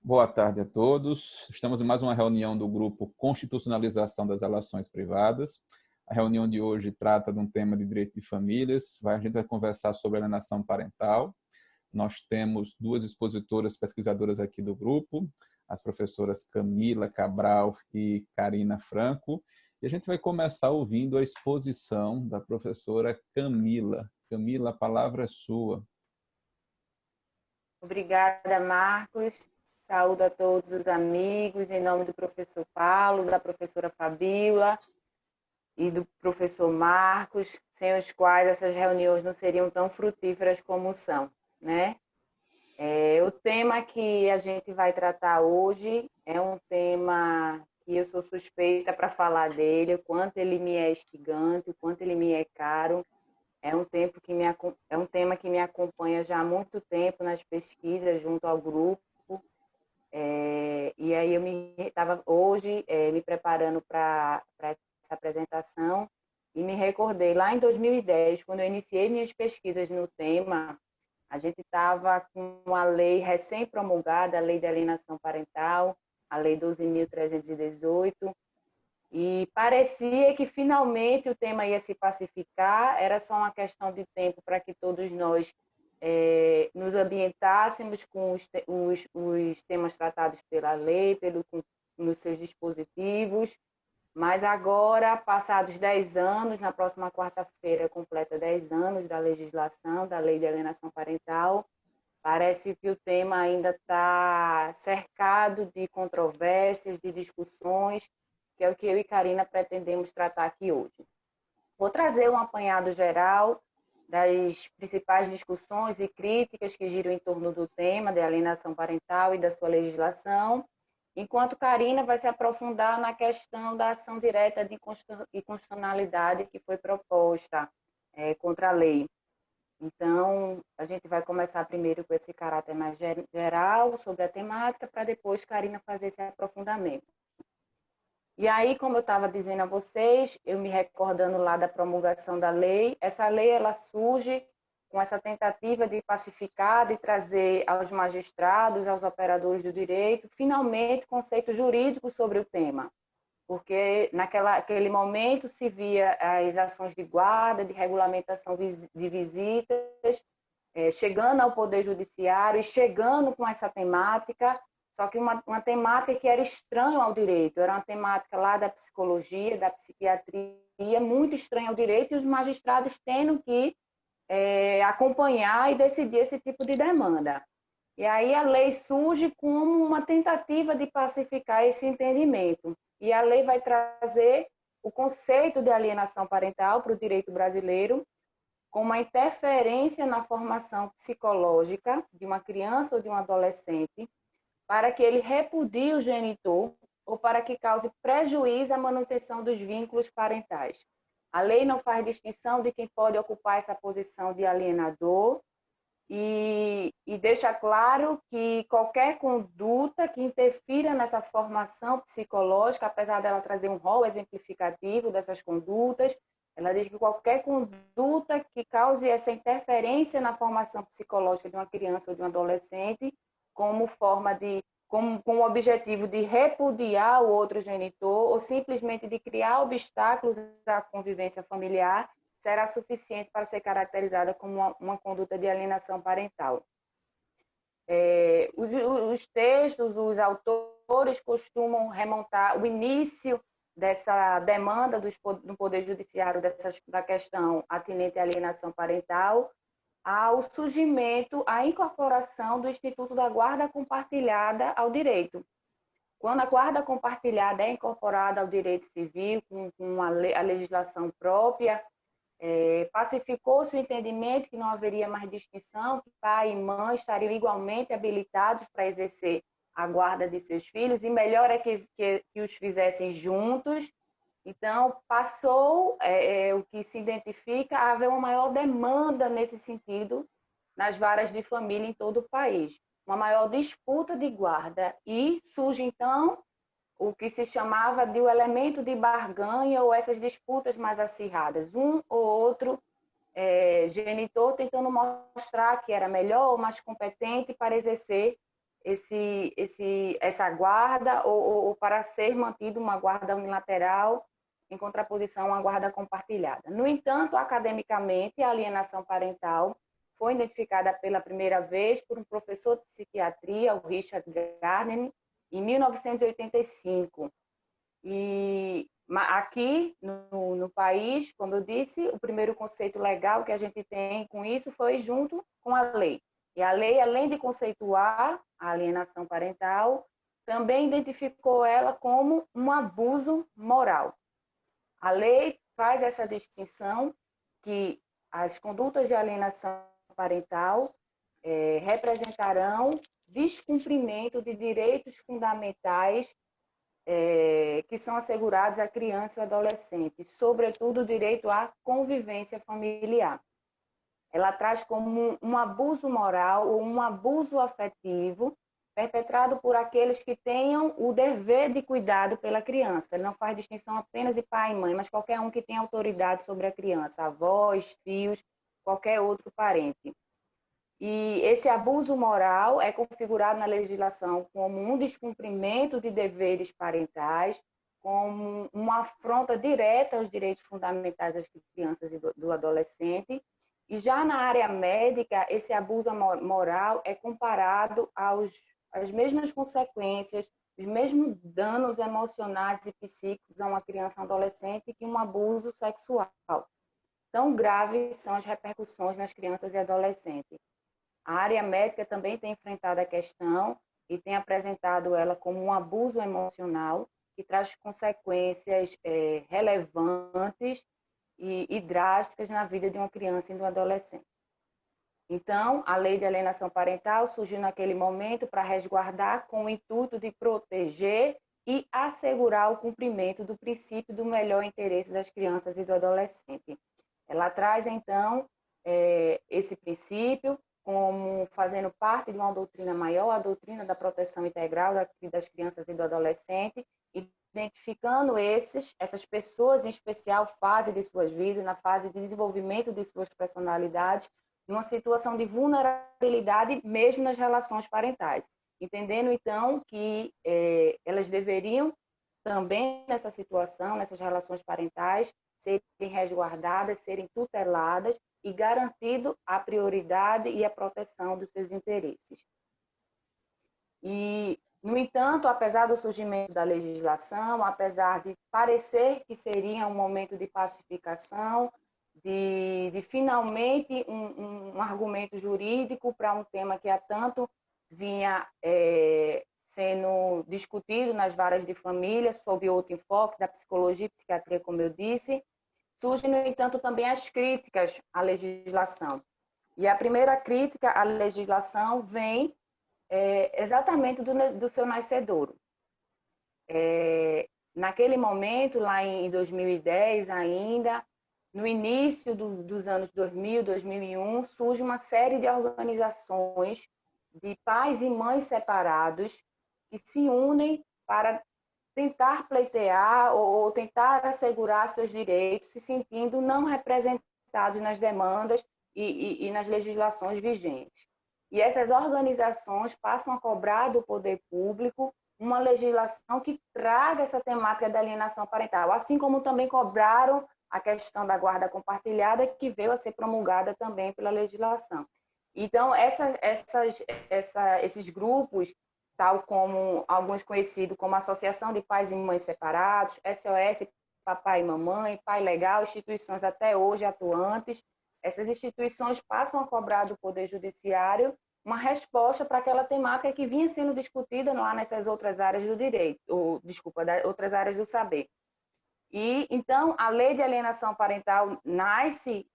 Boa tarde a todos. Estamos em mais uma reunião do grupo Constitucionalização das Relações Privadas. A reunião de hoje trata de um tema de direito de famílias. A gente vai conversar sobre alienação parental. Nós temos duas expositoras pesquisadoras aqui do grupo, as professoras Camila Cabral e Karina Franco. E a gente vai começar ouvindo a exposição da professora Camila. Camila, a palavra é sua. Obrigada, Marcos. Saúdo a todos os amigos, em nome do professor Paulo, da professora Fabíola e do professor Marcos, sem os quais essas reuniões não seriam tão frutíferas como são, né? O tema que a gente vai tratar hoje é um tema que eu sou suspeita para falar dele, o quanto ele me é instigante, o quanto ele me é caro. É um tema que me acompanha já há muito tempo nas pesquisas junto ao grupo. E aí eu estava hoje me preparando para essa apresentação e me recordei lá em 2010, quando eu iniciei minhas pesquisas no tema, a gente estava com uma lei recém-promulgada, a Lei de Alienação Parental, a Lei 12.318, e parecia que finalmente o tema ia se pacificar, era só uma questão de tempo para que todos nós nos ambientássemos com os temas tratados pela lei, nos seus dispositivos, mas agora, passados 10 anos, na próxima quarta-feira completa 10 anos da legislação, da Lei de Alienação Parental, parece que o tema ainda está cercado de controvérsias, de discussões, que é o que eu e Karina pretendemos tratar aqui hoje. Vou trazer um apanhado geral das principais discussões e críticas que giram em torno do tema de alienação parental e da sua legislação, enquanto Karina vai se aprofundar na questão da ação direta de inconstitucionalidade que foi proposta contra a lei. Então, a gente vai começar primeiro com esse caráter mais geral sobre a temática, para depois Karina fazer esse aprofundamento. E aí, como eu estava dizendo a vocês, eu me recordando lá da promulgação da lei, essa lei ela surge com essa tentativa de pacificar, de trazer aos magistrados, aos operadores do direito, finalmente conceito jurídico sobre o tema. Porque naquele momento se via as ações de guarda, de regulamentação de visitas, chegando ao Poder Judiciário e chegando com essa temática, só que uma temática que era estranha ao direito, era uma temática lá da psicologia, da psiquiatria, muito estranha ao direito, e os magistrados tendo que acompanhar e decidir esse tipo de demanda. E aí a lei surge como uma tentativa de pacificar esse entendimento. E a lei vai trazer o conceito de alienação parental para o direito brasileiro, com uma interferência na formação psicológica de uma criança ou de um adolescente, para que ele repudie o genitor ou para que cause prejuízo à manutenção dos vínculos parentais. A lei não faz distinção de quem pode ocupar essa posição de alienador e deixa claro que qualquer conduta que interfira nessa formação psicológica, apesar dela trazer um rol exemplificativo dessas condutas, ela diz que qualquer conduta que cause essa interferência na formação psicológica de uma criança ou de um adolescente, com o objetivo de repudiar o outro genitor ou simplesmente de criar obstáculos à convivência familiar, será suficiente para ser caracterizada como uma conduta de alienação parental. Os textos, os autores costumam remontar o início dessa demanda do Poder Judiciário da questão atinente à alienação parental ao surgimento, à incorporação do Instituto da Guarda Compartilhada ao direito. Quando a guarda compartilhada é incorporada ao direito civil, com a legislação própria, pacificou-se o entendimento que não haveria mais distinção, que pai e mãe estariam igualmente habilitados para exercer a guarda de seus filhos, e melhor é que os fizessem juntos. Então, passou o que se identifica a haver uma maior demanda nesse sentido nas varas de família em todo o país, uma maior disputa de guarda, e surge, então, o que se chamava de o elemento de barganha ou essas disputas mais acirradas, um ou outro genitor tentando mostrar que era melhor ou mais competente para exercer essa guarda ou para ser mantido uma guarda unilateral em contraposição a uma guarda compartilhada. No entanto, academicamente, a alienação parental foi identificada pela primeira vez por um professor de psiquiatria, o Richard Gardner, em 1985. E aqui no país, como eu disse, o primeiro conceito legal que a gente tem com isso foi junto com a lei. E a lei, além de conceituar a alienação parental, também identificou ela como um abuso moral. A lei faz essa distinção que as condutas de alienação parental representarão descumprimento de direitos fundamentais que são assegurados à criança e ao adolescente, sobretudo o direito à convivência familiar. Ela traz como um abuso moral ou um abuso afetivo perpetrado por aqueles que tenham o dever de cuidado pela criança. Ele não faz distinção apenas de pai e mãe, mas qualquer um que tenha autoridade sobre a criança, avós, tios, qualquer outro parente. E esse abuso moral é configurado na legislação como um descumprimento de deveres parentais, como uma afronta direta aos direitos fundamentais das crianças e do adolescente. E já na área médica, esse abuso moral é comparado às mesmas consequências, os mesmos danos emocionais e psíquicos a uma criança e um adolescente que um abuso sexual. Tão graves são as repercussões nas crianças e adolescentes. A área médica também tem enfrentado a questão e tem apresentado ela como um abuso emocional que traz consequências relevantes e drásticas na vida de uma criança e de um adolescente. Então, a lei de alienação parental surgiu naquele momento para resguardar com o intuito de proteger e assegurar o cumprimento do princípio do melhor interesse das crianças e do adolescente. Ela traz, então, esse princípio como fazendo parte de uma doutrina maior, a doutrina da proteção integral das crianças e do adolescente, identificando essas pessoas em especial fase de suas vidas, na fase de desenvolvimento de suas personalidades, numa situação de vulnerabilidade mesmo nas relações parentais. Entendendo, então, que elas deveriam também, nessa situação, nessas relações parentais, serem resguardadas, serem tuteladas e garantido a prioridade e a proteção dos seus interesses. E, no entanto, apesar do surgimento da legislação, apesar de parecer que seria um momento de pacificação, de finalmente um argumento jurídico para um tema que há tanto vinha sendo discutido nas varas de família, sob outro enfoque da psicologia e psiquiatria, como eu disse, surgem, no entanto, também as críticas à legislação. E a primeira crítica à legislação vem exatamente do seu nascedouro. Naquele momento, lá em 2010 ainda, no início dos anos 2000, 2001, surge uma série de organizações de pais e mães separados que se unem para tentar pleitear ou tentar assegurar seus direitos, se sentindo não representados nas demandas e nas legislações vigentes. E essas organizações passam a cobrar do poder público uma legislação que traga essa temática da alienação parental, assim como também cobraram a questão da guarda compartilhada, que veio a ser promulgada também pela legislação. Então, esses grupos, tal como alguns conhecidos como Associação de Pais e Mães Separados, SOS Papai e Mamãe, Pai Legal, instituições até hoje atuantes, essas instituições passam a cobrar do Poder Judiciário uma resposta para aquela temática que vinha sendo discutida lá nessas outras áreas do direito, outras áreas do saber. E, então, a lei de alienação parental nasce,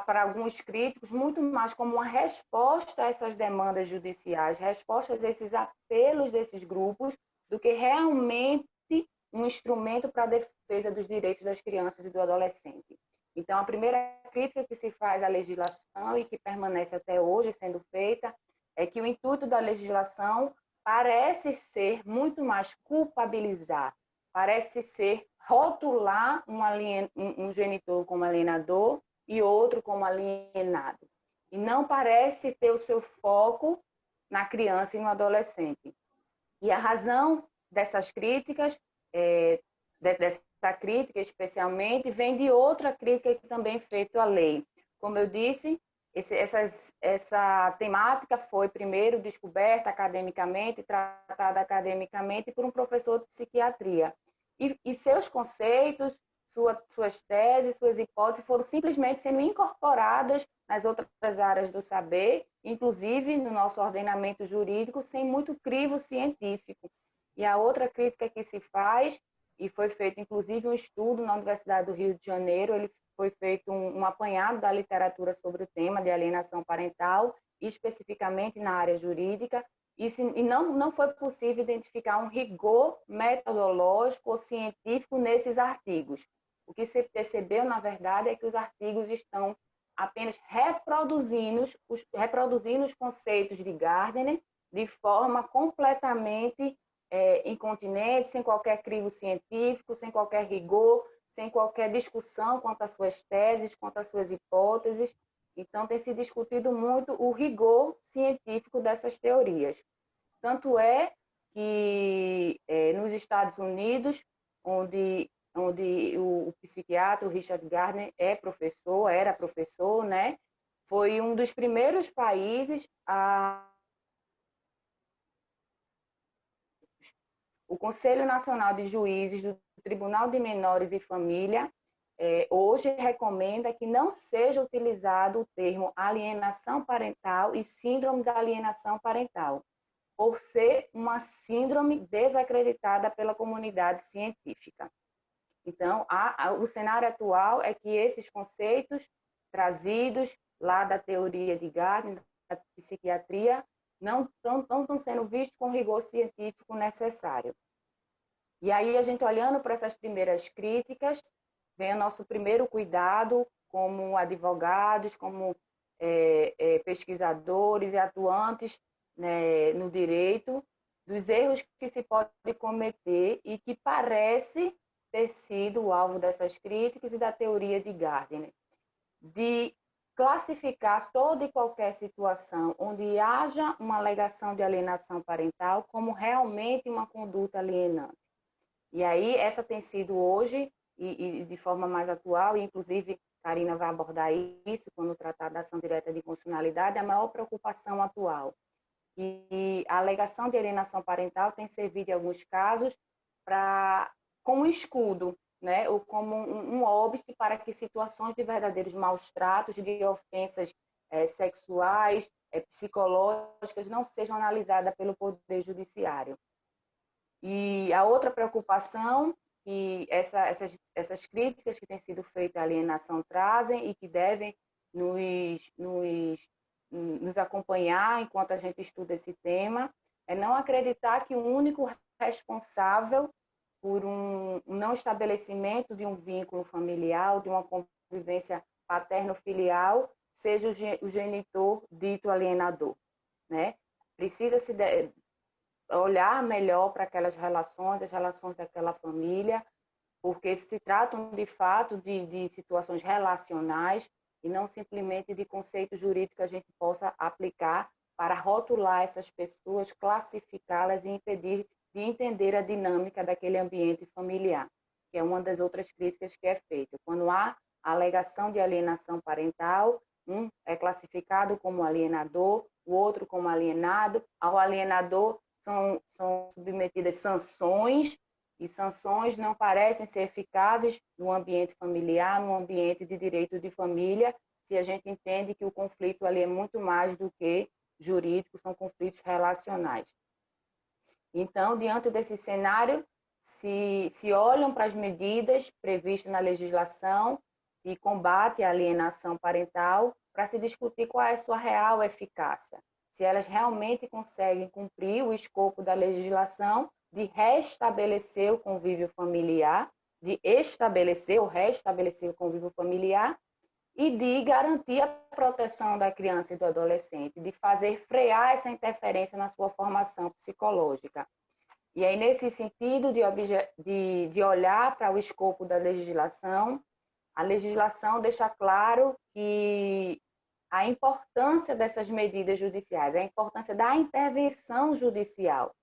para alguns críticos, muito mais como uma resposta a essas demandas judiciais, respostas a esses apelos desses grupos, do que realmente um instrumento para a defesa dos direitos das crianças e do adolescente. Então, a primeira crítica que se faz à legislação e que permanece até hoje sendo feita é que o intuito da legislação parece ser muito mais culpabilizar, parece ser rotular um genitor como alienador e outro como alienado. E não parece ter o seu foco na criança e no adolescente. E a razão dessas críticas, dessa crítica especialmente, vem de outra crítica que também é feita à lei. Como eu disse, essa temática foi primeiro descoberta academicamente, tratada academicamente por um professor de psiquiatria. E seus conceitos, suas teses, suas hipóteses foram simplesmente sendo incorporadas nas outras áreas do saber, inclusive no nosso ordenamento jurídico, sem muito crivo científico. E a outra crítica que se faz, e foi feito inclusive um estudo na Universidade do Rio de Janeiro, ele foi feito um apanhado da literatura sobre o tema de alienação parental, especificamente na área jurídica, e não foi possível identificar um rigor metodológico ou científico nesses artigos. O que se percebeu, na verdade, é que os artigos estão apenas reproduzindo os conceitos de Gardner de forma completamente incontinente, sem qualquer crivo científico, sem qualquer rigor, sem qualquer discussão quanto às suas teses, quanto às suas hipóteses. Então, tem se discutido muito o rigor científico dessas teorias. Tanto é que nos Estados Unidos, onde o psiquiatra, o Richard Gardner, era professor, né? Foi um dos primeiros países a... O Conselho Nacional de Juízes do Tribunal de Menores e Família hoje recomenda que não seja utilizado o termo alienação parental e síndrome da alienação parental, por ser uma síndrome desacreditada pela comunidade científica. Então, o cenário atual é que esses conceitos trazidos lá da teoria de Gardner, da psiquiatria, não estão sendo vistos com o rigor científico necessário. E aí, a gente olhando para essas primeiras críticas, vem o nosso primeiro cuidado como advogados, como pesquisadores e atuantes, né, no direito, dos erros que se pode cometer e que parece ter sido o alvo dessas críticas e da teoria de Gardner, de classificar toda e qualquer situação onde haja uma alegação de alienação parental como realmente uma conduta alienante. E aí, essa tem sido hoje, e de forma mais atual, e inclusive Karina vai abordar isso quando tratar da ação direta de constitucionalidade, a maior preocupação atual. E a alegação de alienação parental tem servido, em alguns casos, como um escudo, né? Ou como um óbice para que situações de verdadeiros maus tratos, de ofensas sexuais, psicológicas, não sejam analisadas pelo Poder Judiciário. E a outra preocupação que essas críticas que têm sido feitas à alienação trazem e que devem nos acompanhar enquanto a gente estuda esse tema, é não acreditar que o único responsável por um não estabelecimento de um vínculo familiar, de uma convivência paterno-filial, seja o genitor dito alienador, né? Precisa-se olhar melhor para aquelas relações, as relações daquela família, porque se tratam de fato de situações relacionais e não simplesmente de conceitos jurídicos que a gente possa aplicar para rotular essas pessoas, classificá-las e impedir de entender a dinâmica daquele ambiente familiar, que é uma das outras críticas que é feita. Quando há alegação de alienação parental, um é classificado como alienador, o outro como alienado. Ao alienador são submetidas sanções, e sanções não parecem ser eficazes no ambiente familiar, no ambiente de direito de família, se a gente entende que o conflito ali é muito mais do que jurídico, são conflitos relacionais. Então, diante desse cenário, se olham para as medidas previstas na legislação e combate à alienação parental para se discutir qual é a sua real eficácia, se elas realmente conseguem cumprir o escopo da legislação de restabelecer o convívio familiar, de estabelecer ou restabelecer o convívio familiar e de garantir a proteção da criança e do adolescente, de fazer frear essa interferência na sua formação psicológica. E aí, nesse sentido de olhar para o escopo da legislação, a legislação deixa claro que a importância dessas medidas judiciais, a importância da intervenção judicial.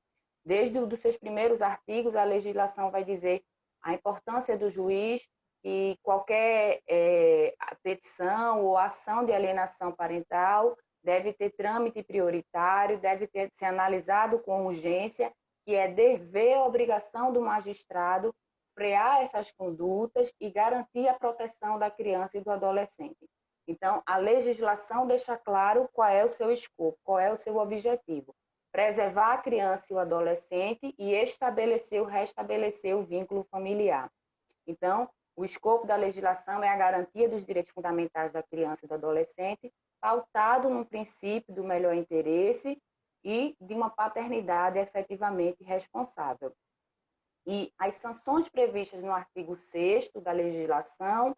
Desde os seus primeiros artigos, a legislação vai dizer a importância do juiz e qualquer petição ou ação de alienação parental deve ter trâmite prioritário, deve ser analisado com urgência, que é dever e obrigação do magistrado frear essas condutas e garantir a proteção da criança e do adolescente. Então, a legislação deixa claro qual é o seu escopo, qual é o seu objetivo. Preservar a criança e o adolescente e restabelecer o vínculo familiar. Então, o escopo da legislação é a garantia dos direitos fundamentais da criança e do adolescente, pautado num princípio do melhor interesse e de uma paternidade efetivamente responsável. E as sanções previstas no artigo 6º da legislação,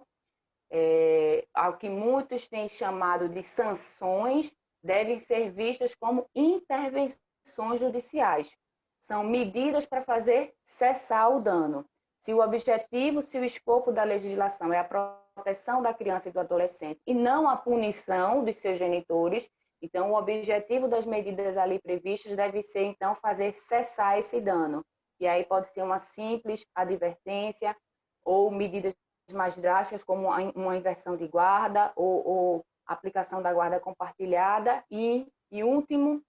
ao que muitos têm chamado de sanções, devem ser vistas como intervenções judiciais. São medidas para fazer cessar o dano. Se o escopo da legislação é a proteção da criança e do adolescente e não a punição dos seus genitores, então o objetivo das medidas ali previstas deve ser, então, fazer cessar esse dano. E aí pode ser uma simples advertência ou medidas mais drásticas, como uma inversão de guarda ou aplicação da guarda compartilhada e, em última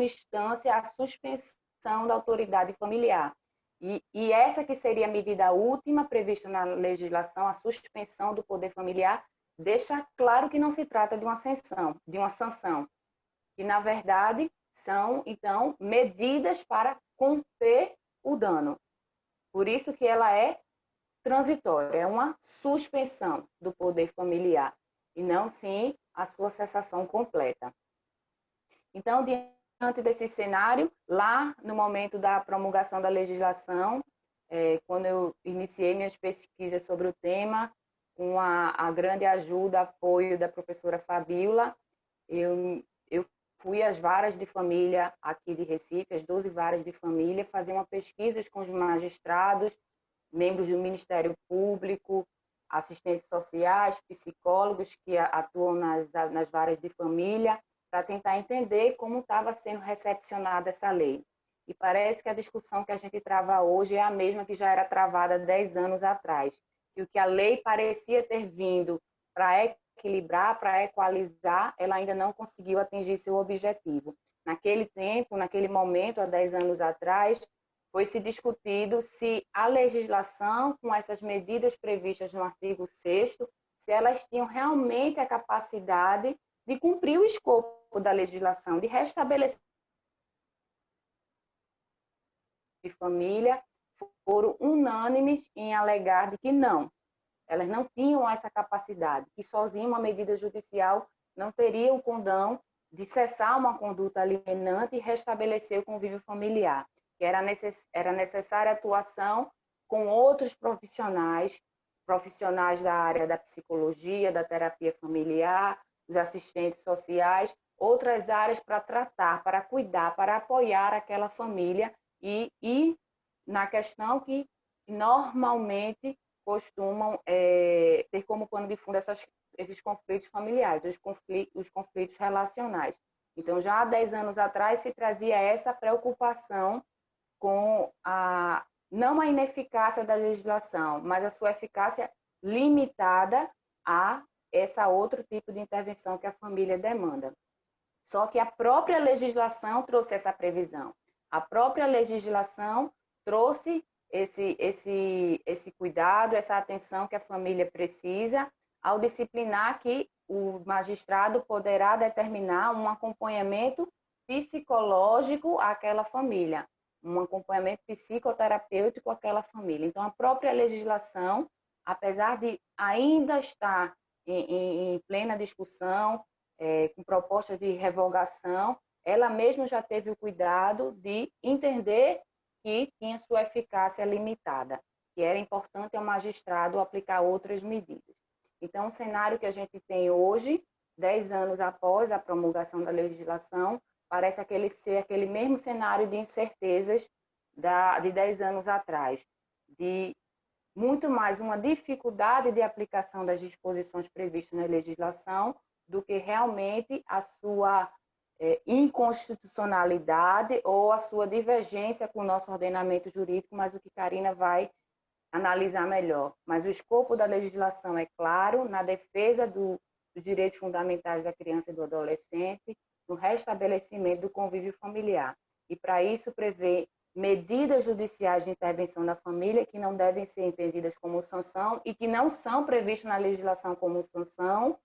instância, a suspensão da autoridade familiar. E essa que seria a medida última prevista na legislação, a suspensão do poder familiar, deixa claro que não se trata de uma sanção, que, na verdade, são, então, medidas para conter o dano. Por isso que ela é transitória, é uma suspensão do poder familiar, e não, sim, a sua cessação completa. Então, diante desse cenário, lá no momento da promulgação da legislação, quando eu iniciei minhas pesquisas sobre o tema, com a grande ajuda, apoio da professora Fabíola, eu fui às varas de família aqui de Recife, as 12 varas de família, fazer uma pesquisa com os magistrados, membros do Ministério Público, assistentes sociais, psicólogos que atuam nas varas de família, para tentar entender como estava sendo recepcionada essa lei. E parece que a discussão que a gente trava hoje é a mesma que já era travada 10 anos atrás. E o que a lei parecia ter vindo para equilibrar, para equalizar, ela ainda não conseguiu atingir seu objetivo. Naquele tempo, naquele momento, há 10 anos atrás, foi se discutido se a legislação, com essas medidas previstas no artigo 6º, se elas tinham realmente a capacidade de cumprir o escopo da legislação, de restabelecer de família, foram unânimes em alegar de que não, elas não tinham essa capacidade, que sozinha uma medida judicial não teria o condão de cessar uma conduta alienante e restabelecer o convívio familiar, que era necessária atuação com outros profissionais da área da psicologia, da terapia familiar, os assistentes sociais, outras áreas para tratar, para cuidar, para apoiar aquela família e na questão que normalmente costumam ter como pano de fundo esses conflitos familiares, os conflitos relacionais. Então, já há 10 anos atrás se trazia essa preocupação com não a ineficácia da legislação, mas a sua eficácia limitada a essa outro tipo de intervenção que a família demanda. Só que a própria legislação trouxe essa previsão. A própria legislação trouxe esse cuidado, essa atenção que a família precisa ao disciplinar que o magistrado poderá determinar um acompanhamento psicológico àquela família, um acompanhamento psicoterapêutico àquela família. Então, a própria legislação, apesar de ainda estar em plena discussão, com propostas de revogação, ela mesma já teve o cuidado de entender que tinha sua eficácia limitada, que era importante ao magistrado aplicar outras medidas. Então, o cenário que a gente tem hoje, 10 anos após a promulgação da legislação, parece ser aquele mesmo cenário de incertezas de 10 anos atrás, de muito mais uma dificuldade de aplicação das disposições previstas na legislação do que realmente a sua inconstitucionalidade ou a sua divergência com o nosso ordenamento jurídico, mas o que Karina vai analisar melhor. Mas o escopo da legislação é claro, na defesa dos direitos fundamentais da criança e do adolescente, no restabelecimento do convívio familiar. E, para isso, prevê medidas judiciais de intervenção na família que não devem ser entendidas como sanção e que não são previstas na legislação como sanção.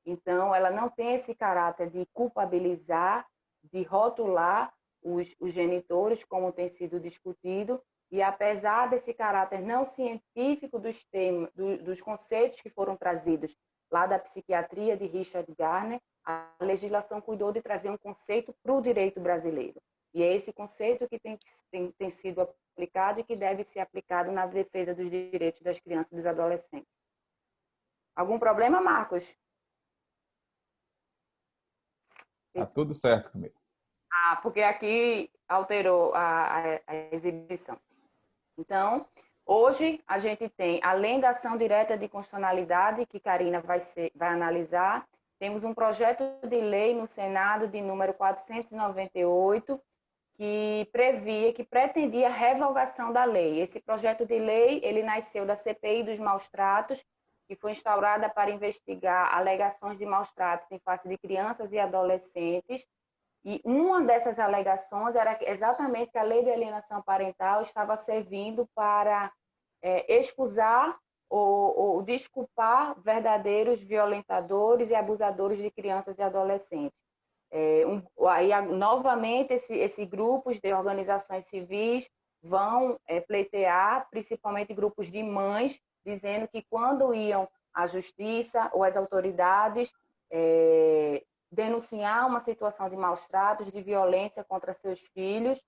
Então, ela não tem esse caráter de culpabilizar, de rotular os genitores, como tem sido discutido, e apesar desse caráter não científico dos conceitos que foram trazidos lá da psiquiatria de Richard Gardner, a legislação cuidou de trazer um conceito para o direito brasileiro. E é esse conceito que tem sido aplicado e que deve ser aplicado na defesa dos direitos das crianças e dos adolescentes. Algum problema, Marcos? Tá tudo certo comigo. Porque aqui alterou a exibição. Então, hoje a gente tem, além da ação direta de constitucionalidade, que Karina vai analisar, temos um projeto de lei no Senado de número 498, que pretendia a revogação da lei. Esse projeto de lei, ele nasceu da CPI dos maus-tratos, que foi instaurada para investigar alegações de maus-tratos em face de crianças e adolescentes. E uma dessas alegações era exatamente que a lei de alienação parental estava servindo para excusar ou desculpar verdadeiros violentadores e abusadores de crianças e adolescentes. Aí, novamente, esses grupos de organizações civis vão pleitear, principalmente grupos de mães, dizendo que quando iam à justiça ou às autoridades denunciar uma situação de maus-tratos, de violência contra seus filhos,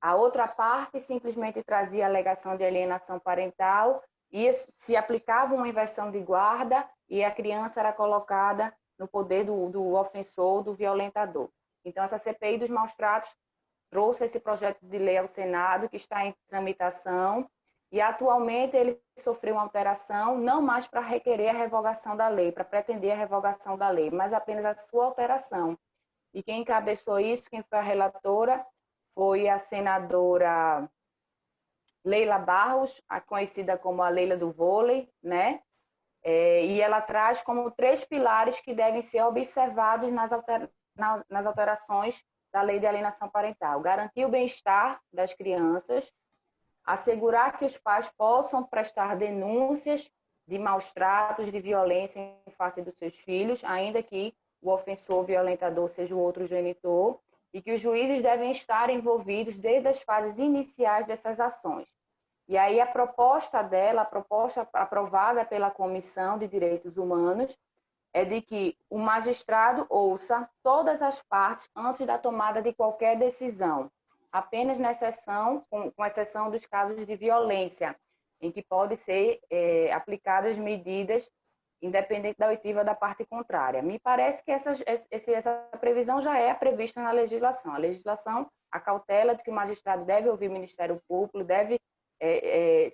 a outra parte simplesmente trazia a alegação de alienação parental e se aplicava uma inversão de guarda e a criança era colocada no poder do ofensor, do violentador. Então, essa CPI dos maus-tratos trouxe esse projeto de lei ao Senado, que está em tramitação, e atualmente ele sofreu uma alteração, não mais para requerer a revogação da lei, para pretender a revogação da lei, mas apenas a sua alteração. E quem encabeçou isso, quem foi a relatora, foi a senadora Leila Barros, a conhecida como a Leila do vôlei, né? E ela traz como 3 pilares que devem ser observados nas alterações da lei de alienação parental. Garantir o bem-estar das crianças, assegurar que os pais possam prestar denúncias de maus-tratos, de violência em face dos seus filhos, ainda que o ofensor, o violentador, seja o outro genitor, e que os juízes devem estar envolvidos desde as fases iniciais dessas ações. E aí a proposta dela, a proposta aprovada pela Comissão de Direitos Humanos, é de que o magistrado ouça todas as partes antes da tomada de qualquer decisão, apenas na exceção, com exceção dos casos de violência, em que pode ser aplicadas medidas independente da oitiva da parte contrária. Me parece que essa previsão já é prevista na legislação. A legislação acautela de que o magistrado deve ouvir o Ministério Público, deve,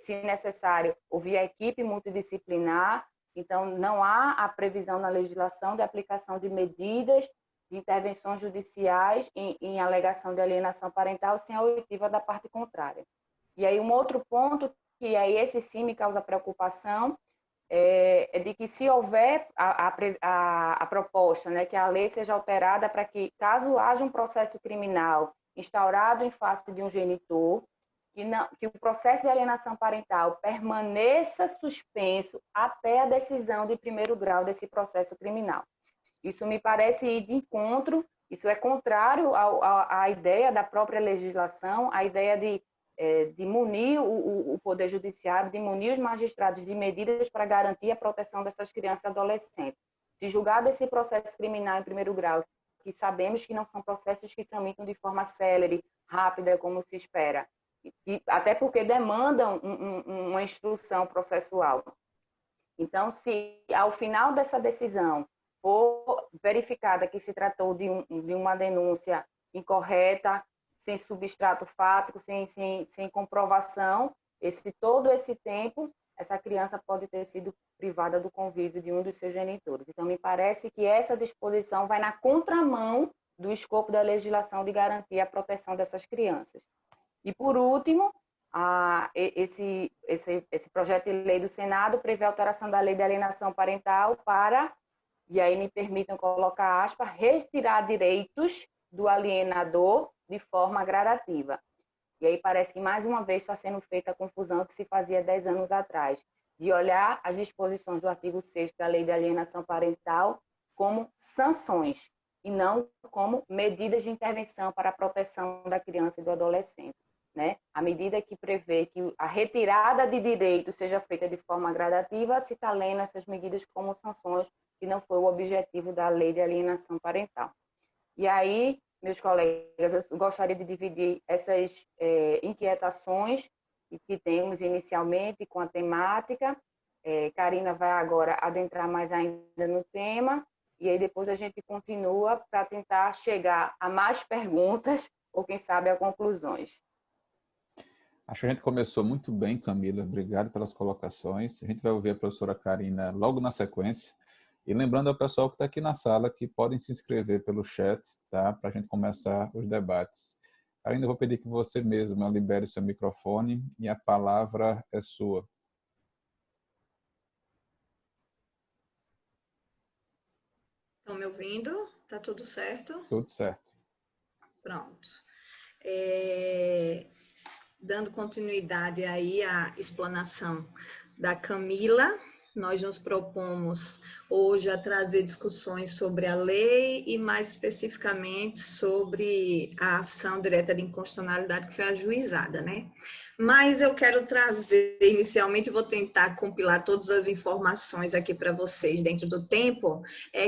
se necessário, ouvir a equipe multidisciplinar. Então, não há a previsão na legislação de aplicação de medidas de intervenções judiciais em alegação de alienação parental sem a oitiva da parte contrária. E aí, um outro ponto, que aí esse sim me causa preocupação, é de que se houver a proposta, né, que a lei seja alterada para que, caso haja um processo criminal instaurado em face de um genitor, que o processo de alienação parental permaneça suspenso até a decisão de primeiro grau desse processo criminal. Isso me parece ir de encontro, isso é contrário à ideia da própria legislação, à ideia de munir o Poder Judiciário, de munir os magistrados de medidas para garantir a proteção dessas crianças e adolescentes. Se julgado esse processo criminal em primeiro grau, que sabemos que não são processos que tramitam de forma célere, rápida, como se espera, até porque demandam uma instrução processual. Então, se ao final dessa decisão for verificada que se tratou de uma denúncia incorreta, sem substrato fático, sem comprovação, todo esse tempo essa criança pode ter sido privada do convívio de um dos seus genitores. Então, me parece que essa disposição vai na contramão do escopo da legislação de garantir a proteção dessas crianças. E, por último, esse projeto de lei do Senado prevê a alteração da lei de alienação parental para, e aí me permitam colocar aspas, retirar direitos do alienador de forma gradativa. E aí parece que, mais uma vez, está sendo feita a confusão que se fazia 10 anos atrás, de olhar as disposições do artigo 6º da Lei de Alienação Parental como sanções e não como medidas de intervenção para a proteção da criança e do adolescente, né? A medida que prevê que a retirada de direitos seja feita de forma gradativa, se está lendo essas medidas como sanções, que não foi o objetivo da Lei de Alienação Parental. E aí, meus colegas, eu gostaria de dividir essas inquietações que temos inicialmente com a temática. Karina vai agora adentrar mais ainda no tema, e aí depois a gente continua para tentar chegar a mais perguntas ou, quem sabe, a conclusões. Acho que a gente começou muito bem, Camila. Obrigado pelas colocações. A gente vai ouvir a professora Karina logo na sequência. E lembrando ao pessoal que está aqui na sala que podem se inscrever pelo chat, tá? Para a gente começar os debates. Karina, eu vou pedir que você mesma libere seu microfone e a palavra é sua. Estão me ouvindo? Tá tudo certo? Tudo certo. Pronto. Dando continuidade aí à explanação da Camila, nós nos propomos hoje a trazer discussões sobre a lei e, mais especificamente, sobre a ação direta de inconstitucionalidade que foi ajuizada, né? Mas eu quero trazer, inicialmente, vou tentar compilar todas as informações aqui para vocês dentro do tempo,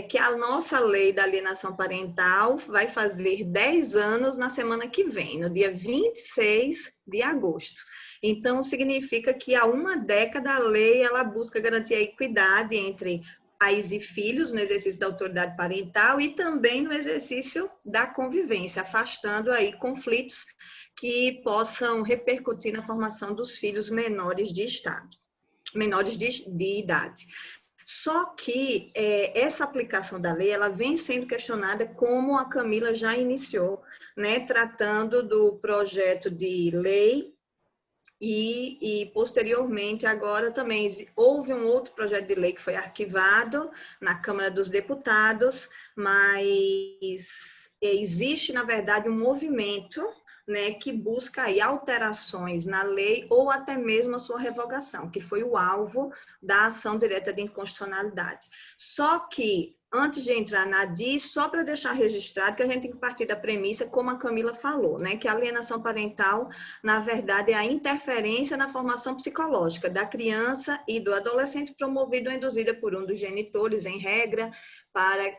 que a nossa lei da alienação parental vai fazer 10 anos na semana que vem, no dia 26 de agosto. Então, significa que há uma década a lei ela busca garantir a equidade entre pais e filhos no exercício da autoridade parental e também no exercício da convivência, afastando aí conflitos que possam repercutir na formação dos filhos menores de idade. Só que essa aplicação da lei, ela vem sendo questionada, como a Camila já iniciou, né, tratando do projeto de lei e posteriormente, agora também houve um outro projeto de lei que foi arquivado na Câmara dos Deputados, mas existe, na verdade, um movimento, né, que busca aí alterações na lei ou até mesmo a sua revogação, que foi o alvo da ação direta de inconstitucionalidade. Só que, antes de entrar na DIS, só para deixar registrado que a gente tem que partir da premissa, como a Camila falou, né, que a alienação parental, na verdade, é a interferência na formação psicológica da criança e do adolescente promovida ou induzida por um dos genitores, em regra,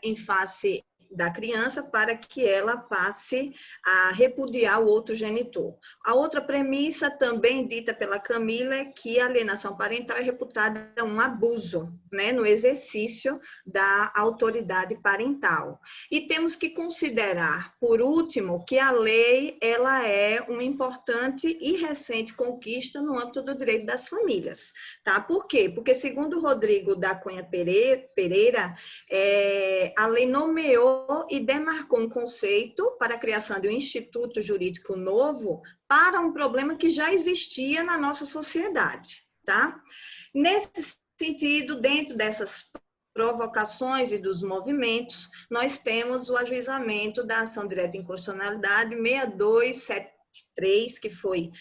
em face da criança, para que ela passe a repudiar o outro genitor. A outra premissa, também dita pela Camila, é que a alienação parental é reputada um abuso, né, no exercício da autoridade parental. E temos que considerar, por último, que a lei ela é uma importante e recente conquista no âmbito do direito das famílias. Tá? Por quê? Porque, segundo Rodrigo da Cunha Pereira, a lei nomeou e demarcou um conceito para a criação de um instituto jurídico novo para um problema que já existia na nossa sociedade, tá? Nesse sentido, dentro dessas provocações e dos movimentos, nós temos o ajuizamento da ação direta de inconstitucionalidade 6273, que foi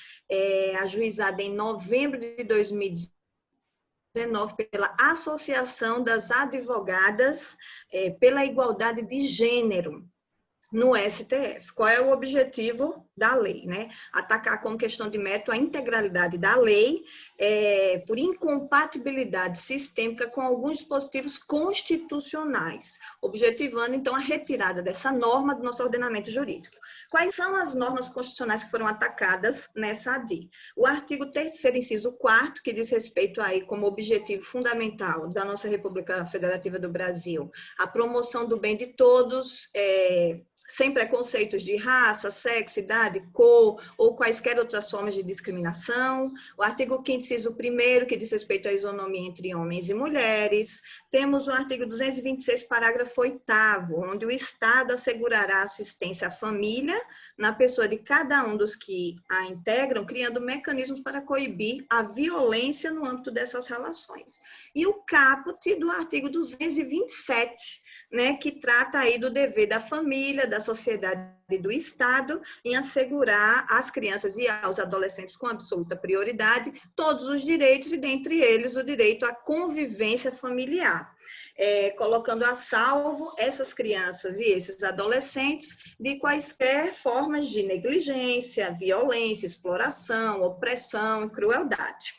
ajuizada em novembro de 2019, pela Associação das Advogadas pela Igualdade de Gênero, no STF. Qual é o objetivo da lei, né? Atacar como questão de mérito a integralidade da lei por incompatibilidade sistêmica com alguns dispositivos constitucionais, objetivando, então, a retirada dessa norma do nosso ordenamento jurídico. Quais são as normas constitucionais que foram atacadas nessa ADI? O artigo 3º, inciso 4º, que diz respeito aí como objetivo fundamental da nossa República Federativa do Brasil, a promoção do bem de todos, sem preconceitos de raça, sexo, idade, cor ou quaisquer outras formas de discriminação. O artigo 5º, inciso 1º, que diz respeito à isonomia entre homens e mulheres. Temos o artigo 226, parágrafo 8º, onde o Estado assegurará assistência à família na pessoa de cada um dos que a integram, criando mecanismos para coibir a violência no âmbito dessas relações. E o caput do artigo 227, né, que trata aí do dever da família, da sociedade e do Estado em assegurar às crianças e aos adolescentes com absoluta prioridade todos os direitos e, dentre eles, o direito à convivência familiar, colocando a salvo essas crianças e esses adolescentes de quaisquer formas de negligência, violência, exploração, opressão e crueldade.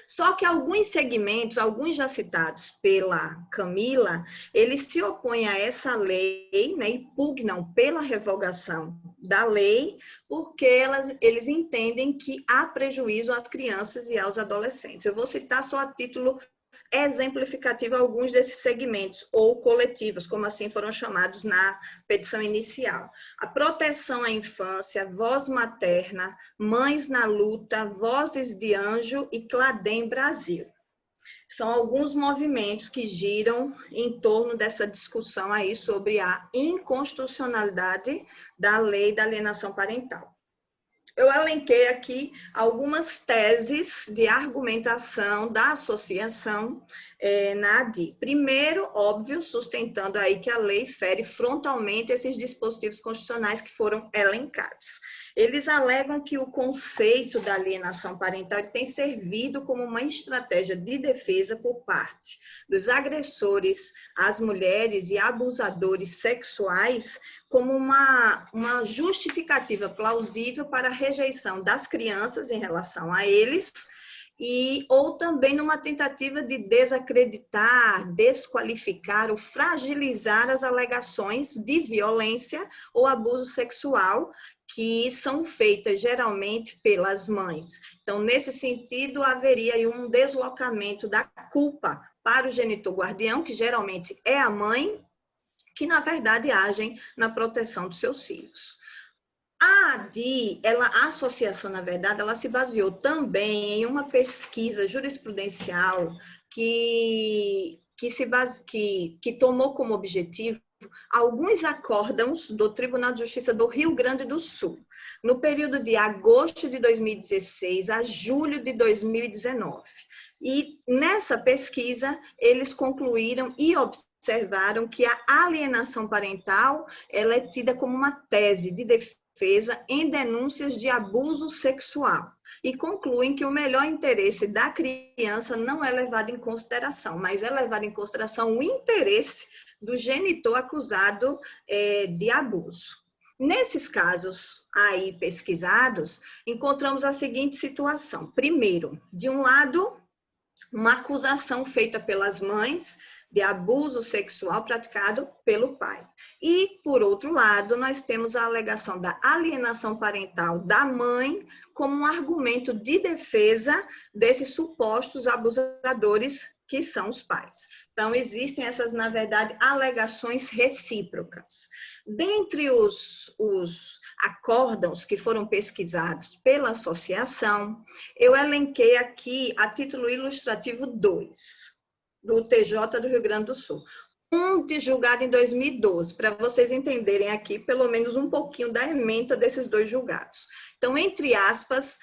Só que alguns segmentos, alguns já citados pela Camila, eles se opõem a essa lei, né, e pugnam pela revogação da lei, porque eles entendem que há prejuízo às crianças e aos adolescentes. Eu vou citar só a título exemplificativo alguns desses segmentos, ou coletivos, como assim foram chamados na petição inicial. A proteção à infância, voz materna, mães na luta, vozes de anjo e Cladem Brasil. São alguns movimentos que giram em torno dessa discussão aí sobre a inconstitucionalidade da lei da alienação parental. Eu elenquei aqui algumas teses de argumentação da associação na ADI. Primeiro, óbvio, sustentando aí que a lei fere frontalmente esses dispositivos constitucionais que foram elencados. Eles alegam que o conceito da alienação parental tem servido como uma estratégia de defesa por parte dos agressores às mulheres e abusadores sexuais como uma justificativa plausível para a rejeição das crianças em relação a eles, ou também numa tentativa de desacreditar, desqualificar ou fragilizar as alegações de violência ou abuso sexual que são feitas geralmente pelas mães. Então, nesse sentido, haveria aí um deslocamento da culpa para o genitor guardião, que geralmente é a mãe, que na verdade agem na proteção dos seus filhos. A ADI, a associação, na verdade, ela se baseou também em uma pesquisa jurisprudencial que tomou como objetivo alguns acórdãos do Tribunal de Justiça do Rio Grande do Sul, no período de agosto de 2016 a julho de 2019. E nessa pesquisa, eles concluíram e observaram que a alienação parental ela é tida como uma tese de defesa em denúncias de abuso sexual e concluem que o melhor interesse da criança não é levado em consideração, mas é levado em consideração o interesse do genitor acusado de abuso. Nesses casos aí pesquisados, encontramos a seguinte situação. Primeiro, de um lado, uma acusação feita pelas mães de abuso sexual praticado pelo pai. E, por outro lado, nós temos a alegação da alienação parental da mãe como um argumento de defesa desses supostos abusadores que são os pais. Então, existem essas, na verdade, alegações recíprocas. Dentre os acórdãos que foram pesquisados pela associação, eu elenquei aqui a título ilustrativo 2, do TJ do Rio Grande do Sul. Um de julgado em 2012, para vocês entenderem aqui pelo menos um pouquinho da ementa desses dois julgados. Então, entre aspas,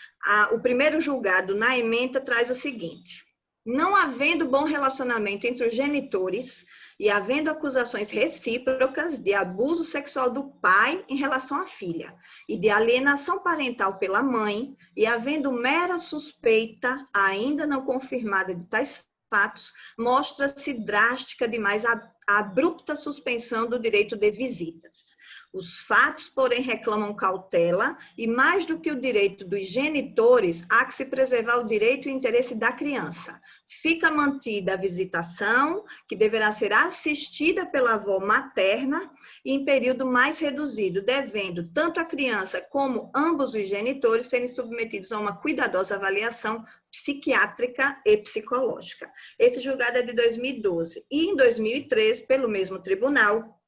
o primeiro julgado na ementa traz o seguinte: não havendo bom relacionamento entre os genitores e havendo acusações recíprocas de abuso sexual do pai em relação à filha e de alienação parental pela mãe e havendo mera suspeita ainda não confirmada de tais fatos, mostra-se drástica demais a abrupta suspensão do direito de visitas. Os fatos, porém, reclamam cautela e, mais do que o direito dos genitores, há que se preservar o direito e o interesse da criança. Fica mantida a visitação, que deverá ser assistida pela avó materna e em período mais reduzido, devendo tanto a criança como ambos os genitores serem submetidos a uma cuidadosa avaliação psiquiátrica e psicológica. Esse julgado é de 2012. E em 2013, pelo mesmo tribunal,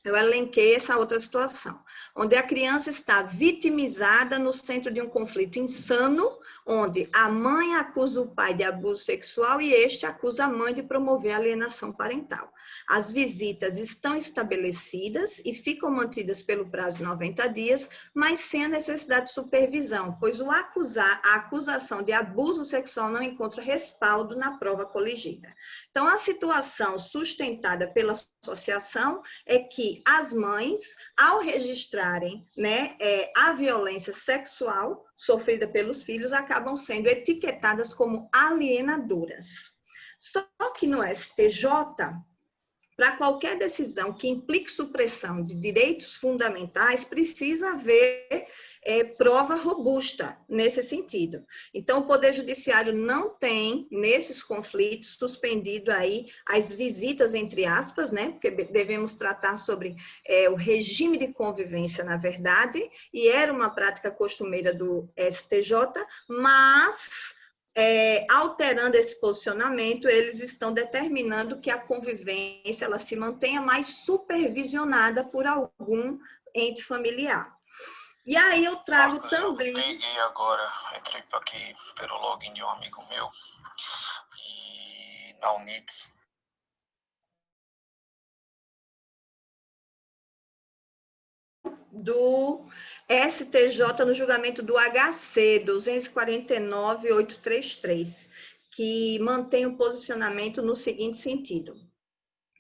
eu elenquei essa outra situação, onde a criança está vitimizada no centro de um conflito insano, onde a mãe acusa o pai de abuso sexual e este acusa a mãe de promover alienação parental. As visitas estão estabelecidas e ficam mantidas pelo prazo de 90 dias, mas sem a necessidade de supervisão, pois a acusação de abuso sexual não encontra respaldo na prova coligida. Então, a situação sustentada pela associação é que as mães, ao registrarem, né, a violência sexual sofrida pelos filhos, acabam sendo etiquetadas como alienadoras. Só que no STJ, para qualquer decisão que implique supressão de direitos fundamentais, precisa haver prova robusta nesse sentido. Então, o Poder Judiciário não tem, nesses conflitos, suspendido aí as visitas, entre aspas, né? Porque devemos tratar sobre o regime de convivência, na verdade, e era uma prática costumeira do STJ, mas alterando esse posicionamento, eles estão determinando que a convivência ela se mantenha mais supervisionada por algum ente familiar. E aí eu trago Marcos, também... Eu peguei agora, entrei aqui pelo login de um amigo meu, e na Unix. do STJ no julgamento do HC 249.833, que mantém o posicionamento no seguinte sentido: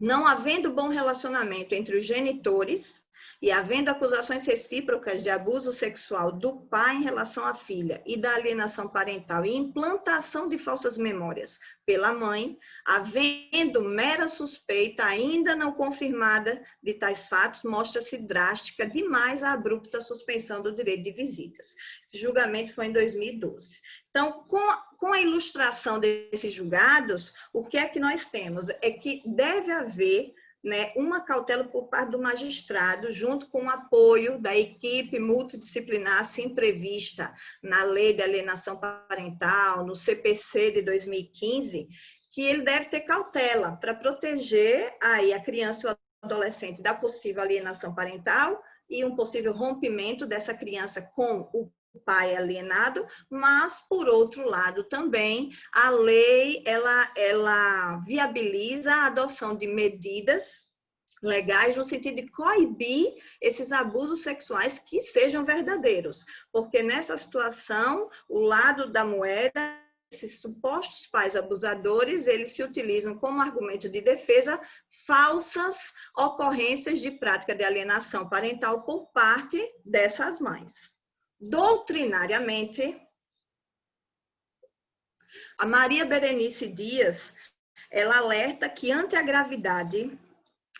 não havendo bom relacionamento entre os genitores e havendo acusações recíprocas de abuso sexual do pai em relação à filha e da alienação parental e implantação de falsas memórias pela mãe, havendo mera suspeita ainda não confirmada de tais fatos, mostra-se drástica demais a abrupta suspensão do direito de visitas. Esse julgamento foi em 2012. Então, com a ilustração desses julgados, o que é que nós temos? É que deve haver, né, uma cautela por parte do magistrado, junto com o apoio da equipe multidisciplinar, assim prevista na Lei de Alienação Parental, no CPC de 2015, que ele deve ter cautela para proteger aí a criança e o adolescente da possível alienação parental e um possível rompimento dessa criança com o pai alienado, mas, por outro lado, também a lei, ela viabiliza a adoção de medidas legais no sentido de coibir esses abusos sexuais que sejam verdadeiros, porque nessa situação, o lado da moeda, esses supostos pais abusadores, eles se utilizam como argumento de defesa falsas ocorrências de prática de alienação parental por parte dessas mães. Doutrinariamente, a Maria Berenice Dias, ela alerta que ante a gravidade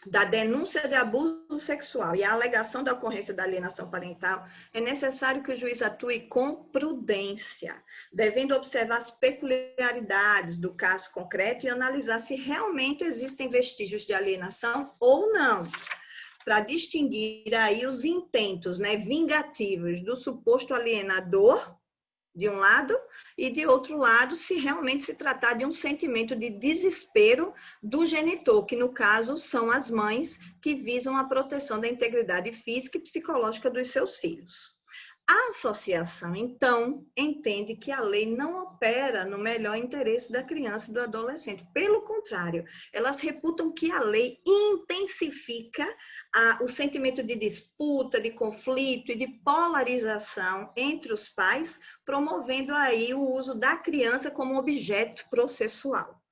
da denúncia de abuso sexual e a alegação da ocorrência da alienação parental, é necessário que o juiz atue com prudência, devendo observar as peculiaridades do caso concreto e analisar se realmente existem vestígios de alienação ou não, para distinguir aí os intentos, né, vingativos do suposto alienador, de um lado, e de outro lado, se realmente se tratar de um sentimento de desespero do genitor, que no caso são as mães que visam a proteção da integridade física e psicológica dos seus filhos. A associação, então, entende que a lei não opera no melhor interesse da criança e do adolescente. Pelo contrário, elas reputam que a lei intensifica o sentimento de disputa, de conflito e de polarização entre os pais, promovendo aí o uso da criança como objeto processual.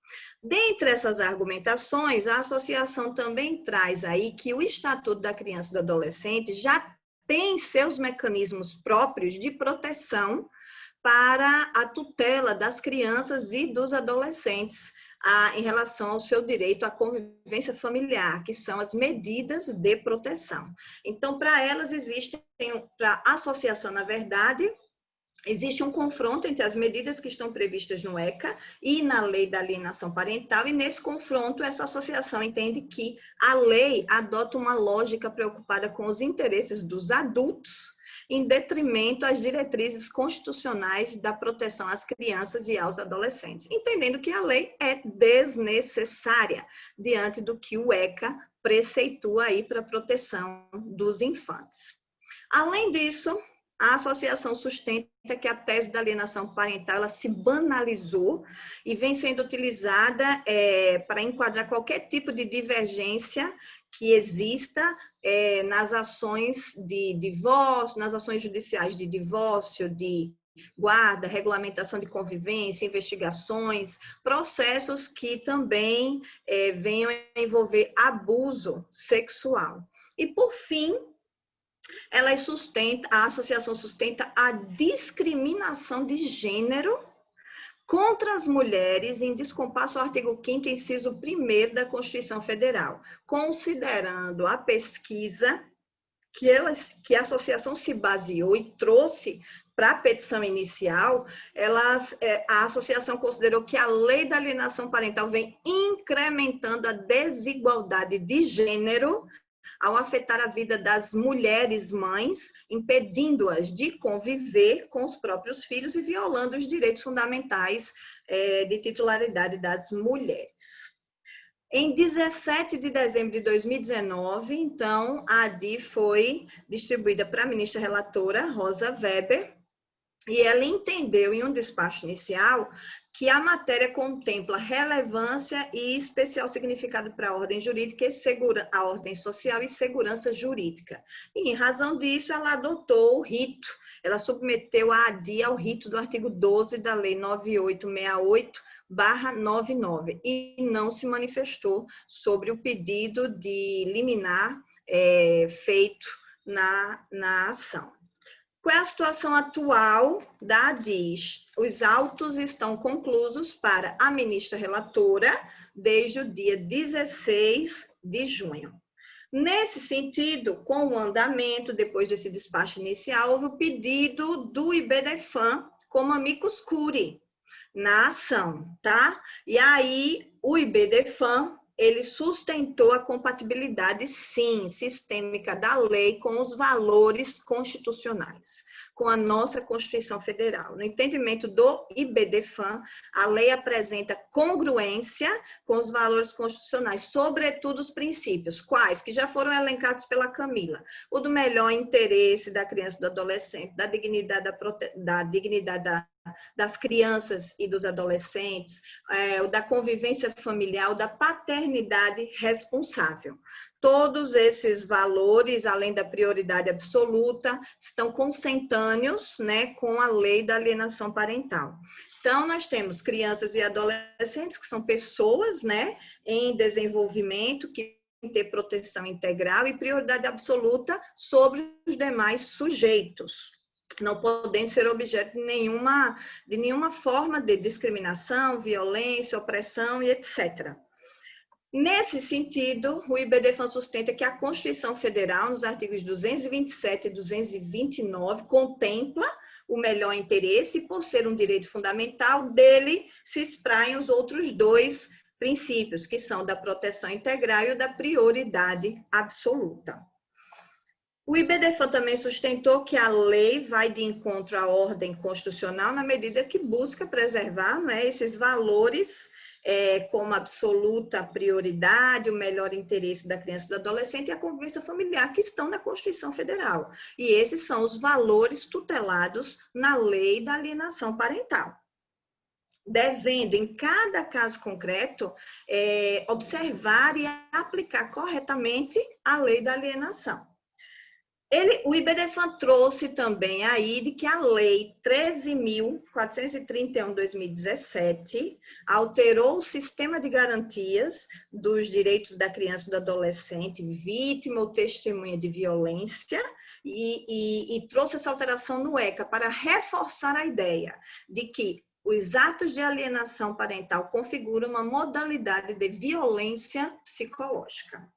Dentre essas argumentações, a associação também traz aí que o Estatuto da Criança e do Adolescente já tem seus mecanismos próprios de proteção para a tutela das crianças e dos adolescentes em relação ao seu direito à convivência familiar, que são as medidas de proteção. Então, para elas existem, para a associação, na verdade, existe um confronto entre as medidas que estão previstas no ECA e na Lei da Alienação Parental, e nesse confronto essa associação entende que a lei adota uma lógica preocupada com os interesses dos adultos, em detrimento às diretrizes constitucionais da proteção às crianças e aos adolescentes, entendendo que a lei é desnecessária diante do que o ECA preceitua aí para a proteção dos infantes. Além disso, a associação sustenta que a tese da alienação parental ela se banalizou e vem sendo utilizada para enquadrar qualquer tipo de divergência que exista nas ações de divórcio, nas ações judiciais de divórcio, de guarda, regulamentação de convivência, investigações, processos que também venham a envolver abuso sexual. E, por fim, a associação sustenta a discriminação de gênero contra as mulheres em descompasso ao artigo 5º, inciso 1º da Constituição Federal, considerando a pesquisa que a associação se baseou e trouxe para a petição inicial, a associação considerou que a lei da alienação parental vem incrementando a desigualdade de gênero ao afetar a vida das mulheres mães, impedindo-as de conviver com os próprios filhos e violando os direitos fundamentais de titularidade das mulheres. Em 17 de dezembro de 2019, então, a ADI foi distribuída para a ministra relatora, Rosa Weber, e ela entendeu em um despacho inicial que a matéria contempla relevância e especial significado para a ordem jurídica, a ordem social e segurança jurídica. E, em razão disso, ela adotou o rito, ela submeteu a ADI ao rito do artigo 12 da Lei 9868/99 e não se manifestou sobre o pedido de liminar feito na ação. Qual é a situação atual da ADI? Os autos estão conclusos para a ministra relatora desde o dia 16 de junho. Nesse sentido, com o andamento, depois desse despacho inicial, houve o pedido do IBDFAM como amicus curiae na ação, tá? E aí, o IBDFAM, ele sustentou a compatibilidade, sim, sistêmica da lei com os valores constitucionais, com a nossa Constituição Federal. No entendimento do IBDFAM, a lei apresenta congruência com os valores constitucionais, sobretudo os princípios, quais? Que já foram elencados pela Camila. O do melhor interesse da criança e do adolescente, da dignidade das crianças e dos adolescentes, o da convivência familiar, o da paternidade responsável. Todos esses valores, além da prioridade absoluta, estão consentâneos, né, com a lei da alienação parental. Então, nós temos crianças e adolescentes, que são pessoas, né, em desenvolvimento, que têm que ter proteção integral e prioridade absoluta sobre os demais sujeitos, não podendo ser objeto de nenhuma forma de discriminação, violência, opressão e etc. Nesse sentido, o IBDFAM sustenta que a Constituição Federal, nos artigos 227 e 229, contempla o melhor interesse e, por ser um direito fundamental, dele se espraiam os outros dois princípios, que são da proteção integral e o da prioridade absoluta. O IBDFAM também sustentou que a lei vai de encontro à ordem constitucional na medida que busca preservar, né, esses valores como absoluta prioridade, o melhor interesse da criança e do adolescente e a convivência familiar, que estão na Constituição Federal. E esses são os valores tutelados na lei da alienação parental, devendo, em cada caso concreto, observar e aplicar corretamente a lei da alienação. O IBDFAM trouxe também aí de que a Lei 13.431/2017 alterou o sistema de garantias dos direitos da criança e do adolescente, vítima ou testemunha de violência, e trouxe essa alteração no ECA para reforçar a ideia de que os atos de alienação parental configuram uma modalidade de violência psicológica.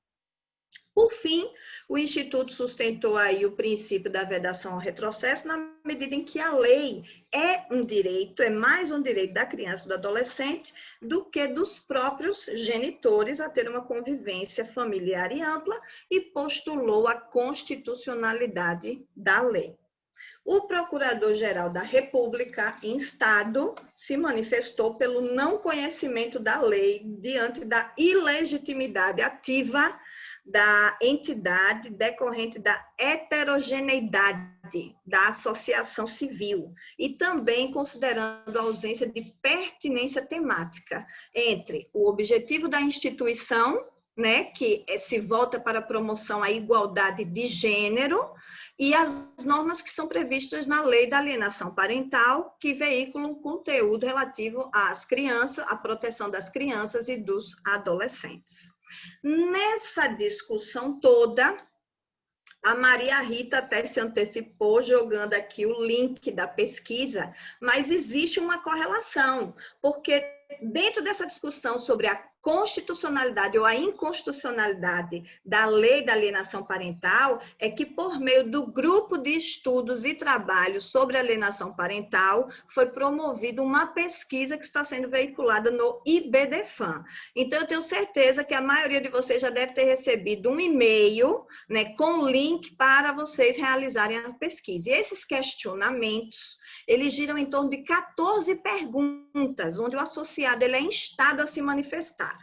Por fim, o Instituto sustentou aí o princípio da vedação ao retrocesso na medida em que a lei é um direito, é mais um direito da criança e do adolescente do que dos próprios genitores a ter uma convivência familiar e ampla e postulou a constitucionalidade da lei. O Procurador-Geral da República, em Estado, se manifestou pelo não conhecimento da lei diante da ilegitimidade ativa da entidade decorrente da heterogeneidade da associação civil e também considerando a ausência de pertinência temática entre o objetivo da instituição, né, que se volta para a promoção à igualdade de gênero, e as normas que são previstas na Lei da Alienação Parental, que veiculam conteúdo relativo às crianças, à proteção das crianças e dos adolescentes. Nessa discussão toda, a Maria Rita até se antecipou jogando aqui o link da pesquisa, mas existe uma correlação, porque dentro dessa discussão sobre a constitucionalidade ou a inconstitucionalidade da lei da alienação parental, é que por meio do grupo de estudos e trabalhos sobre alienação parental, foi promovida uma pesquisa que está sendo veiculada no IBDFAM. Então, eu tenho certeza que a maioria de vocês já deve ter recebido um e-mail, né, com o link para vocês realizarem a pesquisa. E esses questionamentos, eles giram em torno de 14 perguntas, onde o associado ele é instado a se manifestar.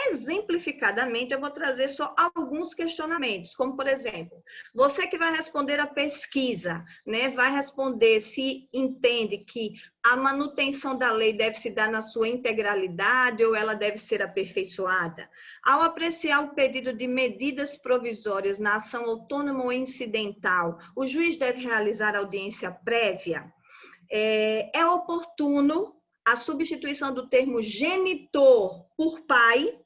Exemplificadamente, eu vou trazer só alguns questionamentos, como, por exemplo, você que vai responder a pesquisa, né, vai responder se entende que a manutenção da lei deve se dar na sua integralidade ou ela deve ser aperfeiçoada. Ao apreciar o pedido de medidas provisórias na ação autônoma ou incidental, o juiz deve realizar audiência prévia? É oportuno a substituição do termo genitor por pai?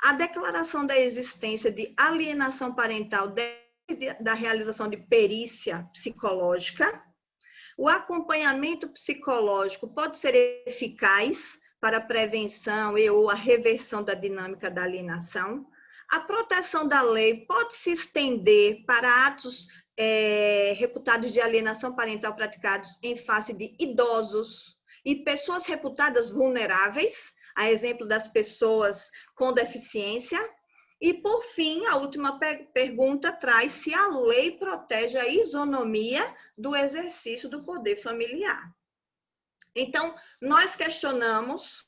A declaração da existência de alienação parental depende da realização de perícia psicológica? O acompanhamento psicológico pode ser eficaz para a prevenção e ou a reversão da dinâmica da alienação? A proteção da lei pode se estender para atos reputados de alienação parental praticados em face de idosos e pessoas reputadas vulneráveis, a exemplo das pessoas com deficiência? E, por fim, a última pergunta traz se a lei protege a isonomia do exercício do poder familiar. Então, nós questionamos,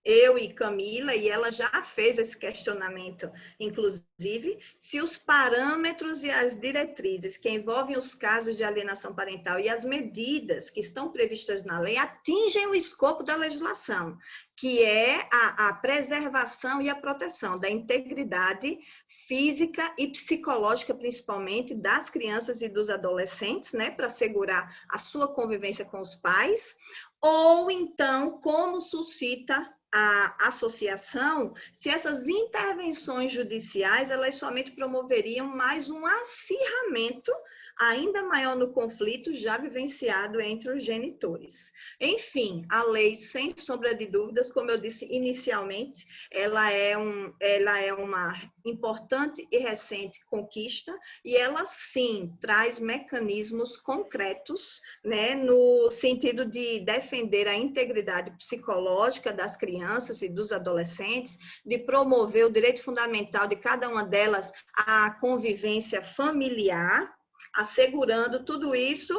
eu e Camila, e ela já fez esse questionamento, inclusive, se os parâmetros e as diretrizes que envolvem os casos de alienação parental e as medidas que estão previstas na lei atingem o escopo da legislação, que é a preservação e a proteção da integridade física e psicológica, principalmente, das crianças e dos adolescentes, né, para assegurar a sua convivência com os pais, ou então, como suscita a associação, se essas intervenções judiciais, elas somente promoveriam mais um acirramento ainda maior no conflito já vivenciado entre os genitores. Enfim, a lei, sem sombra de dúvidas, como eu disse inicialmente, ela é uma importante e recente conquista e ela, sim, traz mecanismos concretos, né, no sentido de defender a integridade psicológica das crianças e dos adolescentes, de promover o direito fundamental de cada uma delas à convivência familiar, assegurando tudo isso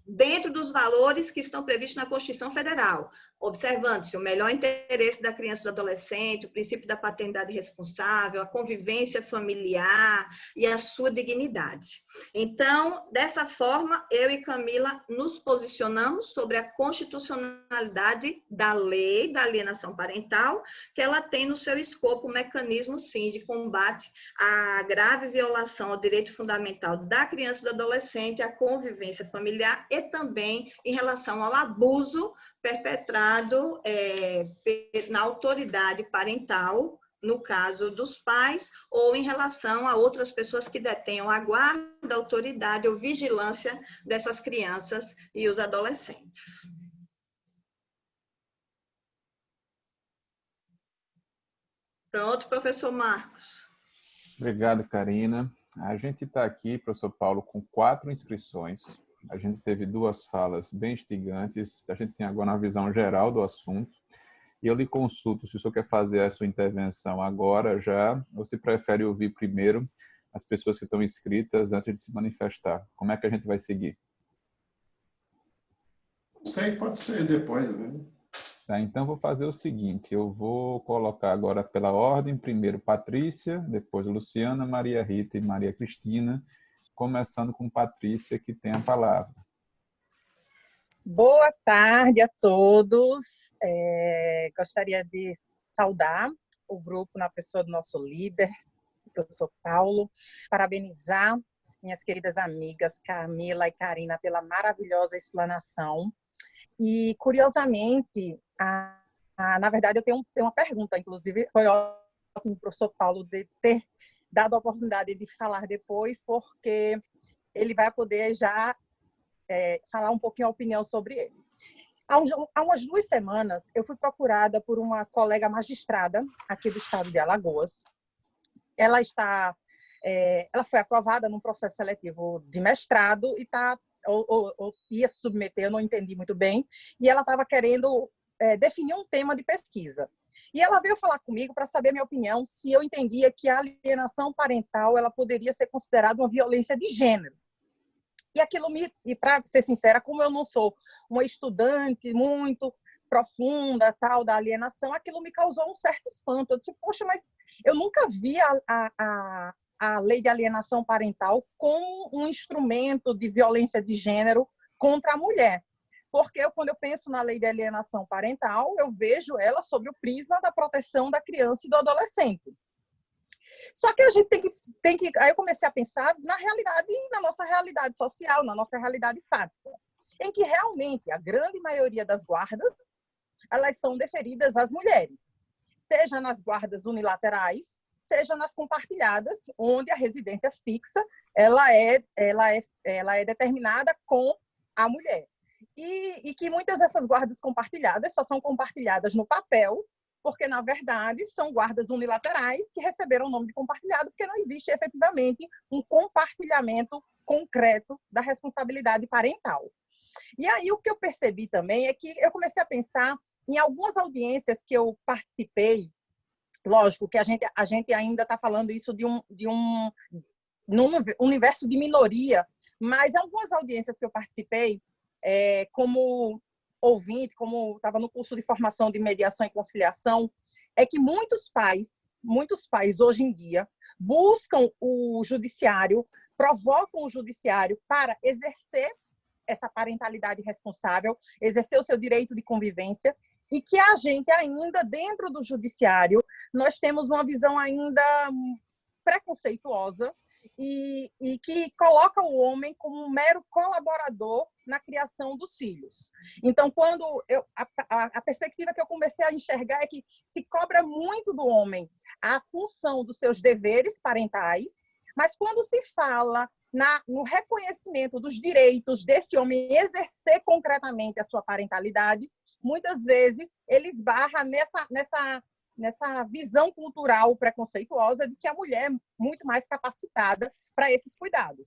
dentro dos valores que estão previstos na Constituição Federal, observando-se o melhor interesse da criança e do adolescente, o princípio da paternidade responsável, a convivência familiar e a sua dignidade. Então, dessa forma, eu e Camila nos posicionamos sobre a constitucionalidade da lei da alienação parental, que ela tem no seu escopo o mecanismo, sim, de combate à grave violação ao direito fundamental da criança e do adolescente, à convivência familiar e também em relação ao abuso perpetrado na autoridade parental, no caso dos pais, ou em relação a outras pessoas que detenham a guarda, autoridade ou vigilância dessas crianças e os adolescentes. Pronto, professor Marcos. Obrigado, Karina. A gente está aqui, professor Paulo, com 4 inscrições. A gente teve 2 falas bem instigantes. A gente tem agora uma visão geral do assunto. E eu lhe consulto se o senhor quer fazer a sua intervenção agora já, ou se prefere ouvir primeiro as pessoas que estão inscritas antes de se manifestar. Como é que a gente vai seguir? Não sei, pode ser depois, né? Tá, então vou fazer o seguinte, eu vou colocar agora pela ordem, primeiro Patrícia, depois Luciana, Maria Rita e Maria Cristina, começando com Patrícia, que tem a palavra. Boa tarde a todos. Gostaria de saudar o grupo na pessoa do nosso líder, o professor Paulo, parabenizar minhas queridas amigas Camila e Karina pela maravilhosa explanação. E, curiosamente, na verdade, eu tenho uma pergunta, inclusive, foi ótimo o professor Paulo de ter dado a oportunidade de falar depois, porque ele vai poder já falar um pouquinho a opinião sobre ele. Há umas 2 semanas, eu fui procurada por uma colega magistrada aqui do estado de Alagoas. Ela foi aprovada num processo seletivo de mestrado e ou ia se submeter, eu não entendi muito bem, e ela estava querendo definir um tema de pesquisa. E ela veio falar comigo para saber a minha opinião, se eu entendia que a alienação parental ela poderia ser considerada uma violência de gênero. E para ser sincera, como eu não sou uma estudante muito profunda tal da alienação, aquilo me causou um certo espanto. Eu disse, poxa, mas eu nunca vi a lei de alienação parental como um instrumento de violência de gênero contra a mulher. Porque quando eu penso na lei de alienação parental, eu vejo ela sob o prisma da proteção da criança e do adolescente. Só que a gente aí eu comecei a pensar na realidade, na nossa realidade social, na nossa realidade fática, em que realmente a grande maioria das guardas, elas são deferidas às mulheres, seja nas guardas unilaterais, seja nas compartilhadas, onde a residência fixa ela é determinada com a mulher. E que muitas dessas guardas compartilhadas só são compartilhadas no papel, porque, na verdade, são guardas unilaterais que receberam o nome de compartilhado, porque não existe efetivamente um compartilhamento concreto da responsabilidade parental. E aí o que eu percebi também é que eu comecei a pensar em algumas audiências que eu participei. Lógico que a gente ainda está falando isso num universo de minoria, mas algumas audiências que eu participei, como ouvinte, como estava no curso de formação de mediação e conciliação, é que muitos pais hoje em dia buscam o judiciário, provocam o judiciário para exercer essa parentalidade responsável, exercer o seu direito de convivência, e que a gente ainda, dentro do judiciário, nós temos uma visão ainda preconceituosa e que coloca o homem como um mero colaborador na criação dos filhos. Então, quando a perspectiva que eu comecei a enxergar é que se cobra muito do homem a função dos seus deveres parentais, mas quando se fala no reconhecimento dos direitos desse homem exercer concretamente a sua parentalidade, muitas vezes ele esbarra nessa visão cultural preconceituosa de que a mulher é muito mais capacitada para esses cuidados.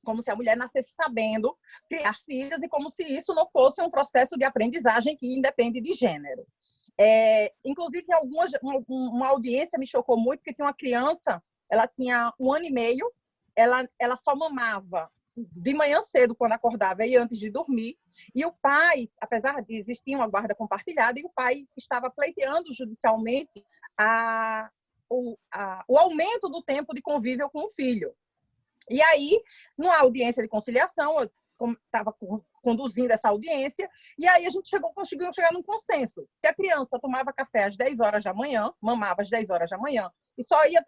Como se a mulher nascesse sabendo criar filhos e como se isso não fosse um processo de aprendizagem que independe de gênero. Inclusive, uma audiência me chocou muito, porque tinha uma criança, ela tinha 1 ano e meio, ela só mamava de manhã cedo, quando acordava, e antes de dormir. E o pai, apesar de existir uma guarda compartilhada, e o pai estava pleiteando judicialmente o aumento do tempo de convívio com o filho. E aí, numa audiência de conciliação, eu estava conduzindo essa audiência, e aí a gente conseguiu chegar num consenso. Se a criança tomava café às 10 horas da manhã, mamava às 10 horas da manhã, e só ia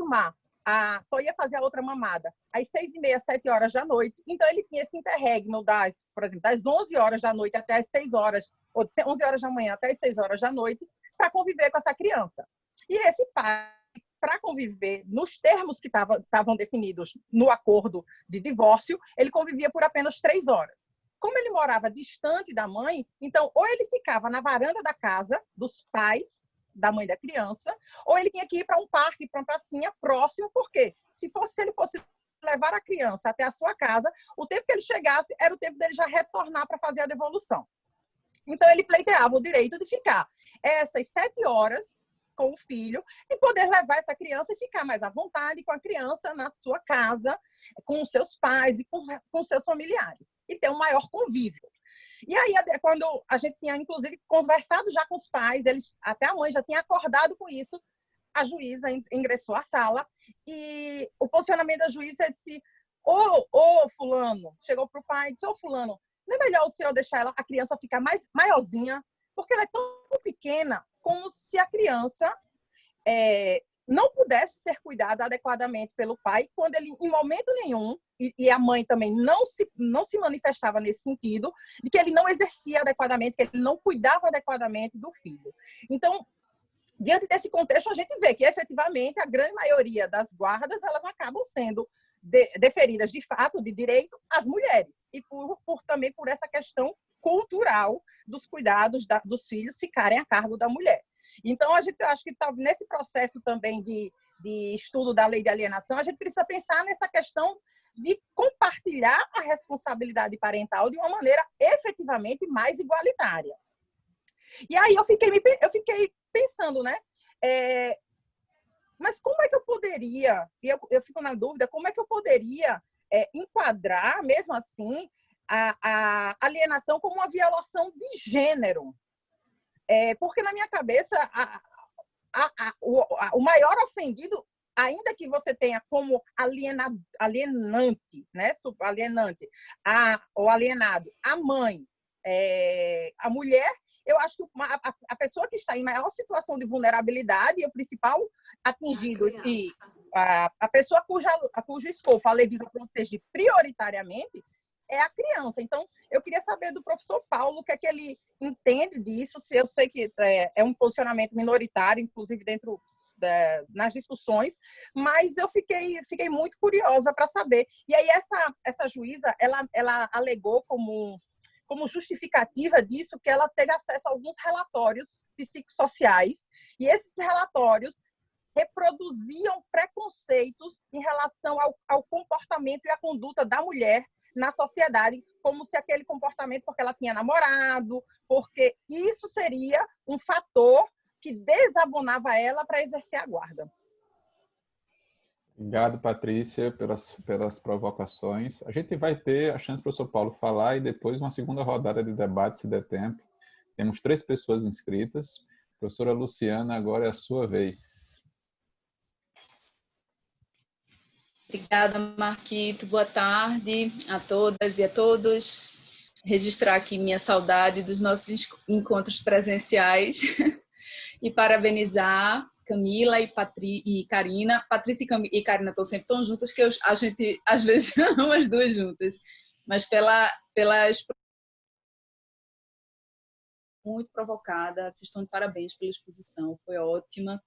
fazer a outra mamada às 6h30, 7 horas da noite. Então, ele tinha esse interregno, por exemplo, das 11 horas da noite até as 6 horas, ou de 11 horas da manhã até as 6 horas da noite, para conviver com essa criança. E esse pai, para conviver nos termos que estavam definidos no acordo de divórcio, ele convivia por apenas 3 horas. Como ele morava distante da mãe, então, ou ele ficava na varanda da casa dos pais da mãe da criança, ou ele tinha que ir para um parque, para uma pracinha próximo, porque se ele fosse levar a criança até a sua casa, o tempo que ele chegasse era o tempo dele já retornar para fazer a devolução. Então, ele pleiteava o direito de ficar essas 7 horas com o filho e poder levar essa criança e ficar mais à vontade com a criança na sua casa, com os seus pais e com seus familiares, e ter um maior convívio. E aí, quando a gente tinha, inclusive, conversado já com os pais, até a mãe já tinha acordado com isso, a juíza ingressou à sala e o posicionamento da juíza disse: ô fulano, chegou para o pai e disse: ô fulano, não é melhor o senhor deixar a criança ficar maiorzinha, porque ela é tão pequena, como se a criança não pudesse ser cuidada adequadamente pelo pai, quando ele, em momento nenhum, e a mãe também não se manifestava nesse sentido, de que ele não exercia adequadamente, que ele não cuidava adequadamente do filho. Então, diante desse contexto, a gente vê que, efetivamente, a grande maioria das guardas, elas acabam sendo deferidas, de fato, de direito, às mulheres. E também por essa questão cultural dos cuidados dos filhos ficarem a cargo da mulher. Então, acho que nesse processo também de estudo da lei de alienação, a gente precisa pensar nessa questão de compartilhar a responsabilidade parental de uma maneira efetivamente mais igualitária. E aí eu fiquei pensando, né? Mas como é que eu poderia, e eu fico na dúvida, como é que eu poderia enquadrar, mesmo assim, a alienação como uma violação de gênero? Porque na minha cabeça, o maior ofendido, ainda que você tenha como alienante, né? Alienante, o alienado, a mãe, a mulher, eu acho que a pessoa que está em maior situação de vulnerabilidade, e o principal atingido, e a pessoa cujo escopo a lei visa proteger prioritariamente, é a criança. Então, eu queria saber do professor Paulo o que é que ele entende disso, se eu sei que é um posicionamento minoritário, inclusive dentro nas discussões, mas eu fiquei muito curiosa para saber. E aí essa juíza, ela alegou como justificativa disso que ela teve acesso a alguns relatórios psicossociais, e esses relatórios reproduziam preconceitos em relação ao comportamento e à conduta da mulher na sociedade, como se aquele comportamento, porque ela tinha namorado, porque isso seria um fator que desabonava ela para exercer a guarda. Obrigado, Patrícia, pelas provocações. A gente vai ter a chance do professor Paulo falar e depois uma segunda rodada de debate, se der tempo. Temos 3 pessoas inscritas. Professora Luciana, agora é a sua vez. Obrigada, Marquito. Boa tarde a todas e a todos. Registrar aqui minha saudade dos nossos encontros presenciais e parabenizar Camila e Karina. Patrícia e Karina estão sempre tão juntas que a gente, às vezes, ama as duas juntas. Mas pelas muito provocada. Vocês estão de parabéns pela exposição, foi ótima.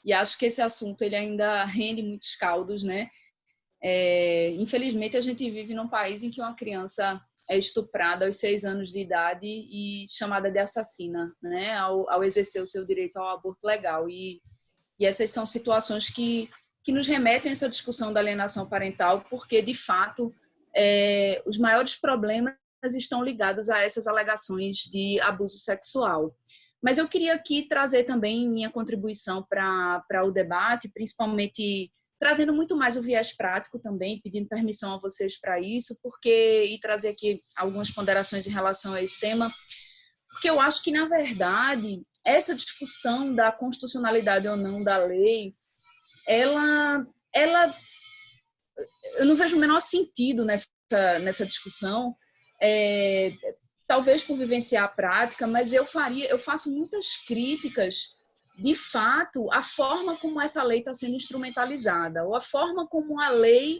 E acho que esse assunto ele ainda rende muitos caldos, né? Infelizmente, a gente vive num país em que uma criança é estuprada aos 6 anos de idade e chamada de assassina, né? Ao exercer o seu direito ao aborto legal. E essas são situações que nos remetem a essa discussão da alienação parental, porque, de fato, os maiores problemas estão ligados a essas alegações de abuso sexual. Mas eu queria aqui trazer também minha contribuição para o debate, principalmente trazendo muito mais o viés prático também, pedindo permissão a vocês para isso, e trazer aqui algumas ponderações em relação a esse tema, porque eu acho que, na verdade, essa discussão da constitucionalidade ou não da lei, ela eu não vejo o menor sentido nessa discussão, talvez por vivenciar a prática, mas eu faço muitas críticas, de fato, a forma como essa lei está sendo instrumentalizada, ou a forma como a lei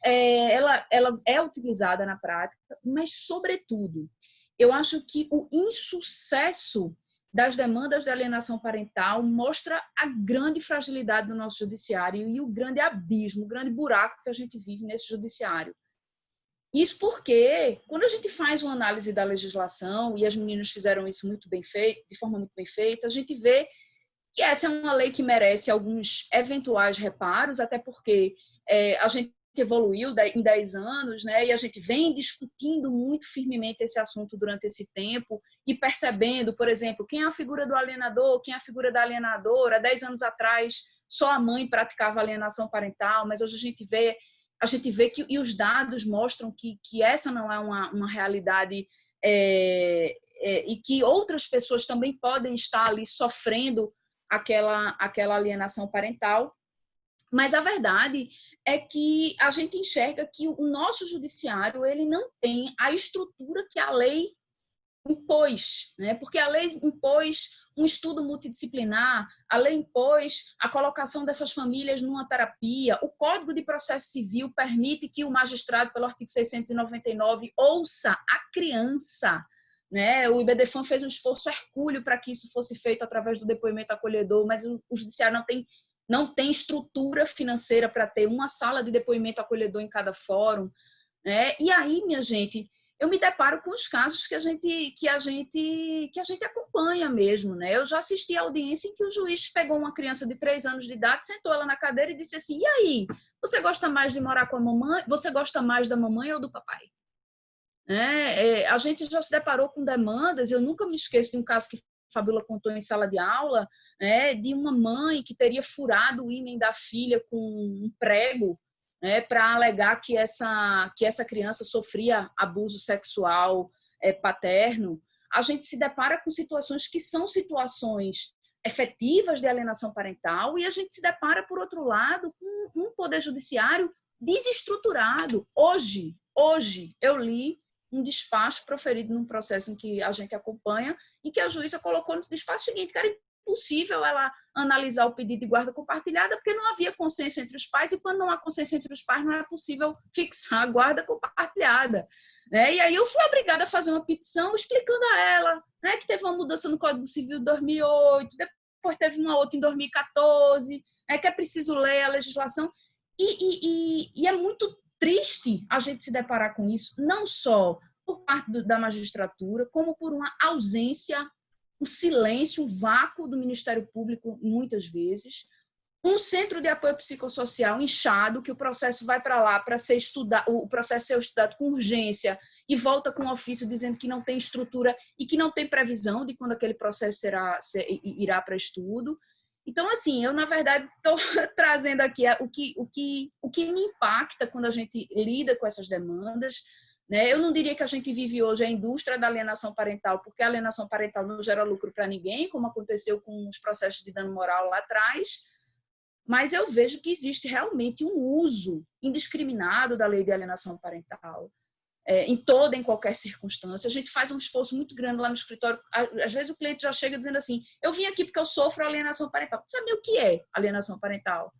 ela é utilizada na prática, mas, sobretudo, eu acho que o insucesso das demandas de alienação parental mostra a grande fragilidade do nosso judiciário e o grande abismo, o grande buraco que a gente vive nesse judiciário. Isso porque, quando a gente faz uma análise da legislação, e as meninas fizeram isso muito bem feito, de forma muito bem feita, a gente vê que essa é uma lei que merece alguns eventuais reparos, até porque a gente evoluiu em 10 anos, né? E a gente vem discutindo muito firmemente esse assunto durante esse tempo e percebendo, por exemplo, quem é a figura do alienador, quem é a figura da alienadora. 10 anos atrás, só a mãe praticava alienação parental, mas hoje a gente vê a gente vê que, e os dados mostram que essa não é uma realidade e que outras pessoas também podem estar ali sofrendo aquela alienação parental. Mas a verdade é que a gente enxerga que o nosso judiciário ele não tem a estrutura que a lei impôs, né? Porque a lei impôs um estudo multidisciplinar, a lei impôs a colocação dessas famílias numa terapia, o Código de Processo Civil permite que o magistrado, pelo artigo 699, ouça a criança, né? O IBDFAN fez um esforço hercúleo para que isso fosse feito através do depoimento acolhedor, mas o judiciário não tem estrutura financeira para ter uma sala de depoimento acolhedor em cada fórum, né? E aí, minha gente, eu me deparo com os casos que a gente acompanha mesmo, né? Eu já assisti a audiência em que o juiz pegou uma criança de 3 anos de idade, sentou ela na cadeira e disse assim: e aí, você gosta mais de morar com a mamãe? Você gosta mais da mamãe ou do papai? A gente já se deparou com demandas, eu nunca me esqueço de um caso que a Fabíola contou em sala de aula, né, de uma mãe que teria furado o ímen da filha com um prego, né, para alegar que essa criança sofria abuso sexual paterno. A gente se depara com situações que são situações efetivas de alienação parental e a gente se depara, por outro lado, com um poder judiciário desestruturado. Hoje eu li um despacho proferido num processo em que a gente acompanha, em que a juíza colocou no despacho o seguinte, que era impossível ela analisar o pedido de guarda compartilhada, porque não havia consenso entre os pais, e quando não há consenso entre os pais, não é possível fixar a guarda compartilhada. Né? E aí eu fui obrigada a fazer uma petição explicando a ela, né, que teve uma mudança no Código Civil de 2008, depois teve uma outra em 2014, né, que é preciso ler a legislação, e é muito triste a gente se deparar com isso, não só por parte da magistratura, como por uma ausência, um silêncio, um vácuo do Ministério Público, muitas vezes, um centro de apoio psicossocial inchado, que o processo vai para lá para ser estudado, o processo é estudado com urgência e volta com um ofício dizendo que não tem estrutura e que não tem previsão de quando aquele processo irá para estudo. Então, assim, eu, na verdade, estou trazendo aqui o que me impacta quando a gente lida com essas demandas, né? Eu não diria que a gente vive hoje a indústria da alienação parental, porque a alienação parental não gera lucro para ninguém, como aconteceu com os processos de dano moral lá atrás, mas eu vejo que existe realmente um uso indiscriminado da lei de alienação parental, em qualquer circunstância. A gente faz um esforço muito grande lá no escritório. Às vezes o cliente já chega dizendo assim, eu vim aqui porque eu sofro alienação parental. Sabe o que é alienação parental?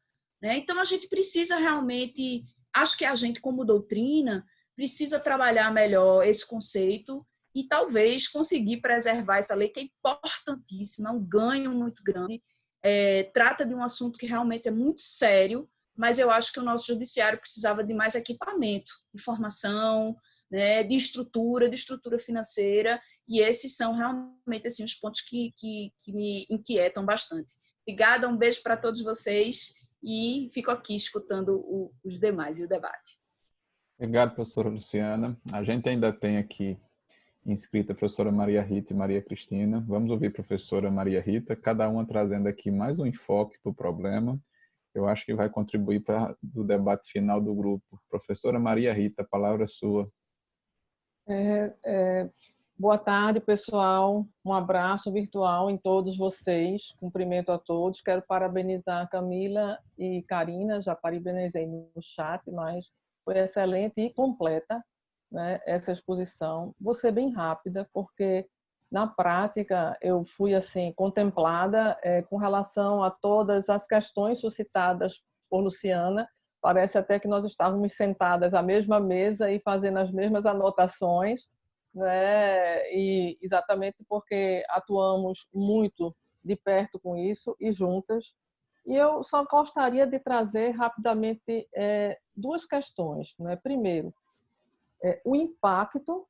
Né? Então, a gente precisa realmente, acho que a gente, como doutrina, precisa trabalhar melhor esse conceito e talvez conseguir preservar essa lei, que é importantíssima, é um ganho muito grande. Trata de um assunto que realmente é muito sério, mas eu acho que o nosso judiciário precisava de mais equipamento, de formação, né, de estrutura financeira, e esses são realmente assim, os pontos que me inquietam bastante. Obrigada, um beijo para todos vocês e fico aqui escutando os demais e o debate. Obrigado, professora Luciana. A gente ainda tem aqui inscrita a professora Maria Rita e Maria Cristina. Vamos ouvir a professora Maria Rita, cada uma trazendo aqui mais um enfoque para o problema. Eu acho que vai contribuir para o debate final do grupo. Professora Maria Rita, a palavra é sua. Boa tarde, pessoal. Um abraço virtual em todos vocês. Cumprimento a todos. Quero parabenizar a Camila e Karina. Já parabenizei no chat, mas foi excelente e completa, né, essa exposição. Vou ser bem rápida, porque na prática eu fui assim contemplada com relação a todas as questões suscitadas por Luciana. Parece até que nós estávamos sentadas à mesma mesa e fazendo as mesmas anotações, né? E exatamente porque atuamos muito de perto com isso e juntas. E eu só gostaria de trazer rapidamente duas questões, né? Primeiro, o impacto,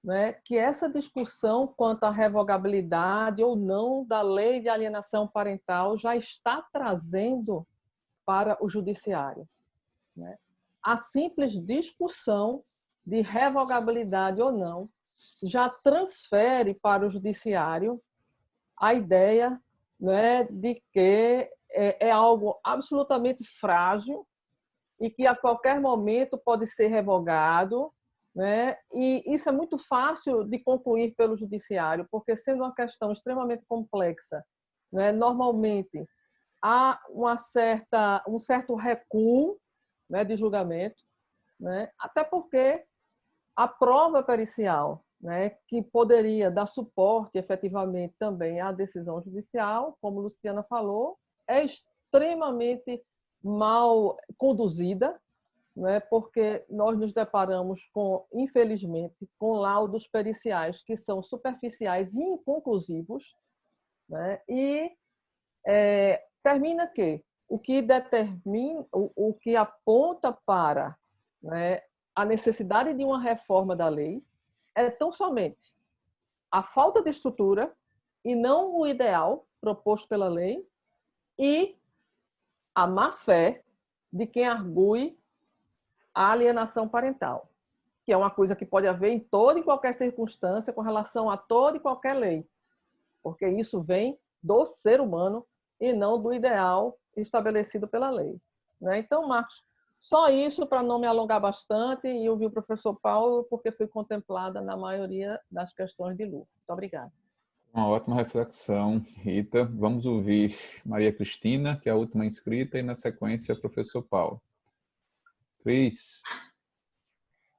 né, que essa discussão quanto à revogabilidade ou não da lei de alienação parental já está trazendo para o judiciário. Né? A simples discussão de revogabilidade ou não já transfere para o judiciário a ideia, né, de que é algo absolutamente frágil e que a qualquer momento pode ser revogado, né? E isso é muito fácil de concluir pelo judiciário, porque sendo uma questão extremamente complexa, né? Normalmente há um certo recuo, né, de julgamento, né? Até porque a prova pericial, né, que poderia dar suporte efetivamente também à decisão judicial, como Luciana falou, é extremamente mal conduzida, né, porque nós nos deparamos com, infelizmente, com laudos periciais que são superficiais e inconclusivos, né, e termina que o que determina, o que aponta para, né, a necessidade de uma reforma da lei é tão somente a falta de estrutura e não o ideal proposto pela lei e a má-fé de quem argue a alienação parental, que é uma coisa que pode haver em toda e qualquer circunstância com relação a toda e qualquer lei, porque isso vem do ser humano e não do ideal estabelecido pela lei. Então, Marcos, só isso para não me alongar bastante e ouvir o professor Paulo, porque fui contemplada na maioria das questões de Lu. Muito obrigada. Uma ótima reflexão, Rita. Vamos ouvir Maria Cristina, que é a última inscrita, e na sequência, o professor Paulo. Cris.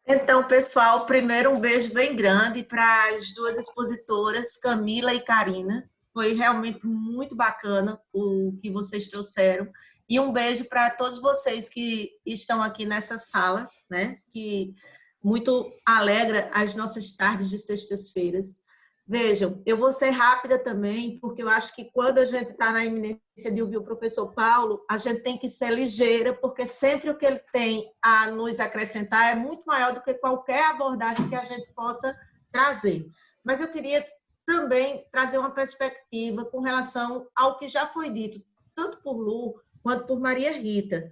Então, pessoal, primeiro um beijo bem grande para as duas expositoras, Camila e Karina. Foi realmente muito bacana o que vocês trouxeram. E um beijo para todos vocês que estão aqui nessa sala, né? Que muito alegra as nossas tardes de sextas-feiras. Vejam, eu vou ser rápida também, porque eu acho que quando a gente está na iminência de ouvir o professor Paulo, a gente tem que ser ligeira, porque sempre o que ele tem a nos acrescentar é muito maior do que qualquer abordagem que a gente possa trazer. Mas eu queria também trazer uma perspectiva com relação ao que já foi dito, tanto por Lu quanto por Maria Rita.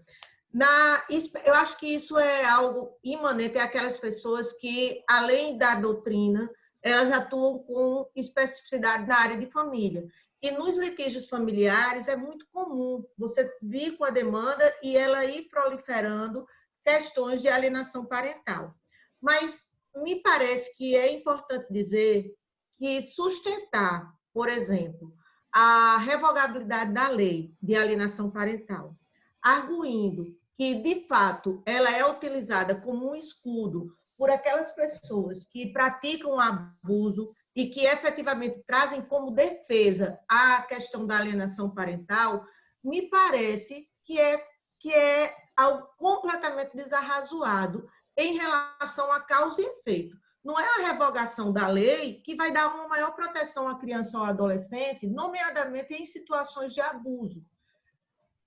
Eu acho que isso é algo imanente àquelas pessoas que, além da doutrina, elas atuam com especificidade na área de família. E nos litígios familiares é muito comum você vir com a demanda e ela ir proliferando questões de alienação parental. Mas me parece que é importante dizer que sustentar, por exemplo, a revogabilidade da lei de alienação parental, arguindo que, de fato, ela é utilizada como um escudo por aquelas pessoas que praticam o abuso e que efetivamente trazem como defesa a questão da alienação parental, me parece que é algo completamente desarrazoado em relação à causa e efeito. Não é a revogação da lei que vai dar uma maior proteção à criança ou ao adolescente, nomeadamente em situações de abuso.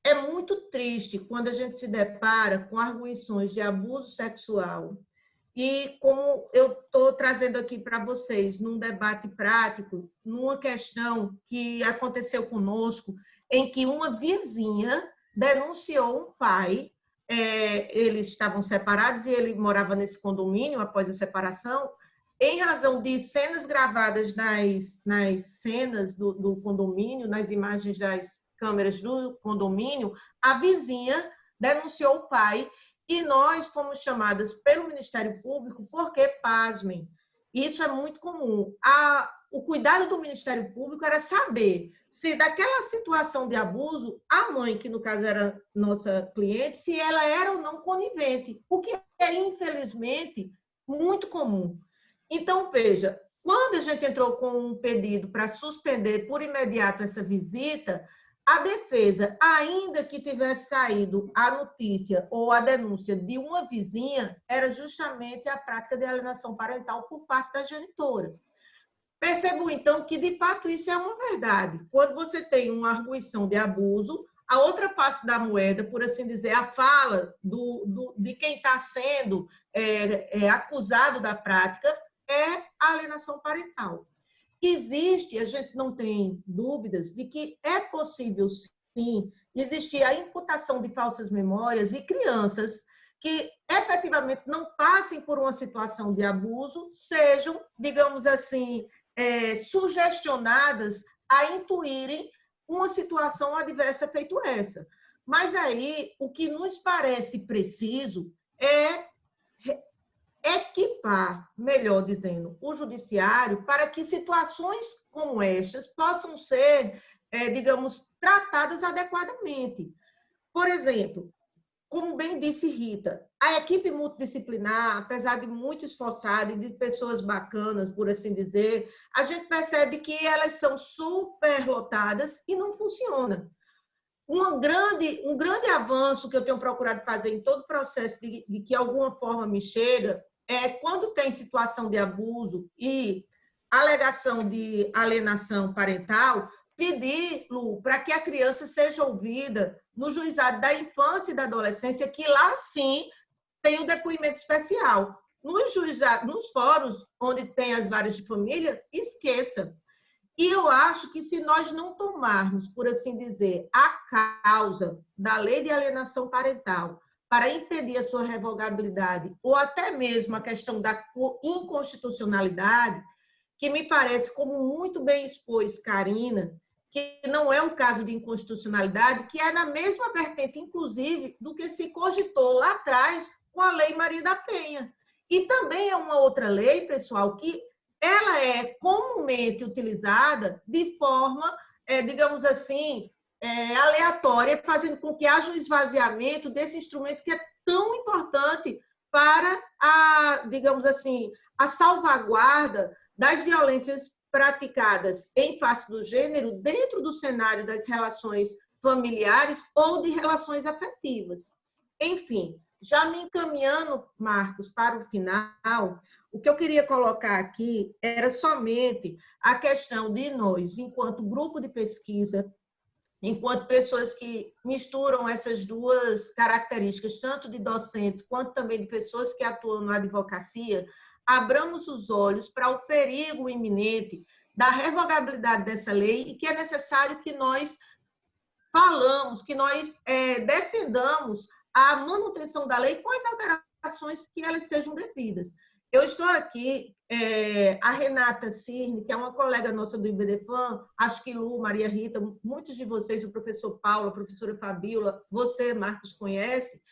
É muito triste quando a gente se depara com arguições de abuso sexual. E como eu estou trazendo aqui para vocês, num debate prático, numa questão que aconteceu conosco, em que uma vizinha denunciou um pai, eles estavam separados e ele morava nesse condomínio após a separação, em razão de cenas gravadas nas cenas do condomínio, nas imagens das câmeras do condomínio, a vizinha denunciou o pai. E nós fomos chamadas pelo Ministério Público porque, pasmem, isso é muito comum. O cuidado do Ministério Público era saber se daquela situação de abuso, a mãe, que no caso era nossa cliente, se ela era ou não conivente, o que é, infelizmente, muito comum. Então, veja, quando a gente entrou com um pedido para suspender por imediato essa visita, a defesa, ainda que tivesse saído a notícia ou a denúncia de uma vizinha, era justamente a prática de alienação parental por parte da genitora. Percebo, então, que, de fato, isso é uma verdade. Quando você tem uma arguição de abuso, a outra face da moeda, por assim dizer, a fala de quem está sendo acusado da prática, é a alienação parental. Existe, a gente não tem dúvidas de que é possível, sim, existir a imputação de falsas memórias e crianças que efetivamente não passem por uma situação de abuso sejam, digamos assim, sugestionadas a intuírem uma situação adversa feito essa. Mas aí, o que nos parece preciso é equipar, melhor dizendo, o judiciário para que situações como estas possam ser, digamos, tratadas adequadamente. Por exemplo, como bem disse Rita, a equipe multidisciplinar, apesar de muito esforçada e de pessoas bacanas, por assim dizer, a gente percebe que elas são superlotadas e não funcionam. Um grande avanço que eu tenho procurado fazer em todo o processo de que de alguma forma me chega é quando tem situação de abuso e alegação de alienação parental, pedir, Lu, para que a criança seja ouvida no juizado da infância e da adolescência, que lá sim tem um depoimento especial. Nos juizados, nos fóruns onde tem as varas de família, esqueça. E eu acho que se nós não tomarmos, por assim dizer, a causa da lei de alienação parental para impedir a sua revogabilidade, ou até mesmo a questão da inconstitucionalidade, que me parece, como muito bem expôs Karina, que não é um caso de inconstitucionalidade, que é na mesma vertente, inclusive, do que se cogitou lá atrás com a Lei Maria da Penha. E também é uma outra lei, pessoal, que ela é comumente utilizada de forma, digamos assim, aleatória, fazendo com que haja um esvaziamento desse instrumento que é tão importante para digamos assim, a salvaguarda das violências praticadas em face do gênero dentro do cenário das relações familiares ou de relações afetivas. Enfim, já me encaminhando, Marcos, para o final, o que eu queria colocar aqui era somente a questão de nós, enquanto grupo de pesquisa, enquanto pessoas que misturam essas duas características, tanto de docentes quanto também de pessoas que atuam na advocacia, abramos os olhos para o perigo iminente da revogabilidade dessa lei e que é necessário que nós falamos, que nós defendamos a manutenção da lei com as alterações que elas sejam devidas. Eu estou aqui, a Renata Cirne, que é uma colega nossa do IBDFAM, acho que Lu, Maria Rita, muitos de vocês, o professor Paulo, a professora Fabíola, você, Marcos, conhece,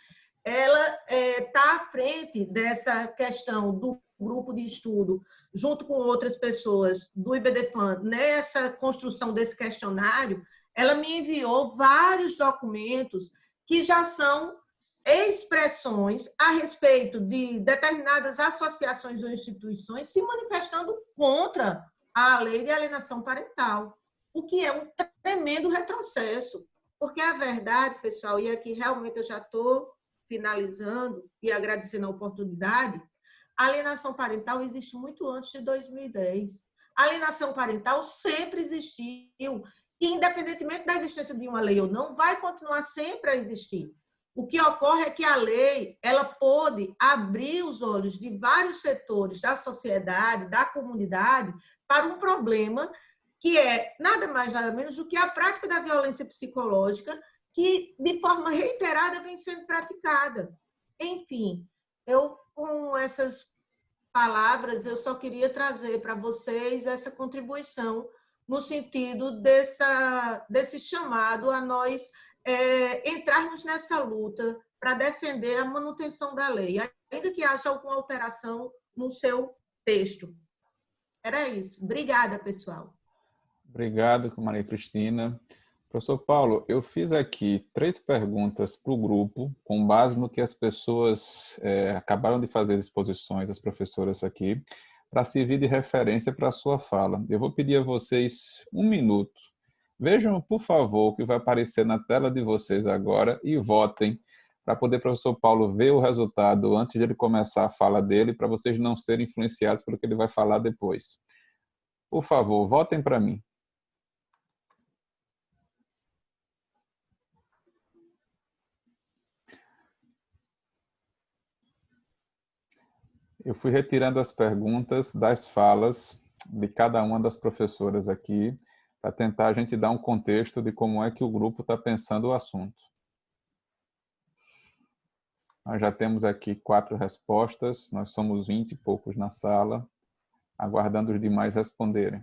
ela está à frente dessa questão do grupo de estudo, junto com outras pessoas do IBDFAM, nessa construção desse questionário. Ela me enviou vários documentos que já são expressões a respeito de determinadas associações ou instituições se manifestando contra a lei de alienação parental, o que é um tremendo retrocesso, porque a verdade, pessoal, e aqui realmente eu já estou finalizando e agradecendo a oportunidade, a alienação parental existe muito antes de 2010. A alienação parental sempre existiu, e independentemente da existência de uma lei ou não, vai continuar sempre a existir. O que ocorre é que a lei ela pôde abrir os olhos de vários setores da sociedade, da comunidade, para um problema que é nada mais, nada menos do que a prática da violência psicológica que, de forma reiterada, vem sendo praticada. Enfim, eu, com essas palavras, eu só queria trazer para vocês essa contribuição no sentido desse chamado a nós entrarmos nessa luta para defender a manutenção da lei, ainda que haja alguma alteração no seu texto. Era isso. Obrigada, pessoal. Obrigado, Maria Cristina. Professor Paulo, eu fiz aqui 3 perguntas para o grupo, com base no que as pessoas acabaram de fazer exposições, as professoras aqui, para servir de referência para a sua fala. Eu vou pedir a vocês 1 minuto. Vejam, por favor, o que vai aparecer na tela de vocês agora e votem para poder o professor Paulo ver o resultado antes de ele começar a fala dele, para vocês não serem influenciados pelo que ele vai falar depois. Por favor, votem para mim. Eu fui retirando as perguntas das falas de cada uma das professoras aqui, para tentar a gente dar um contexto de como é que o grupo está pensando o assunto. Nós já temos aqui 4 respostas, nós somos 20 e poucos na sala, aguardando os demais responderem.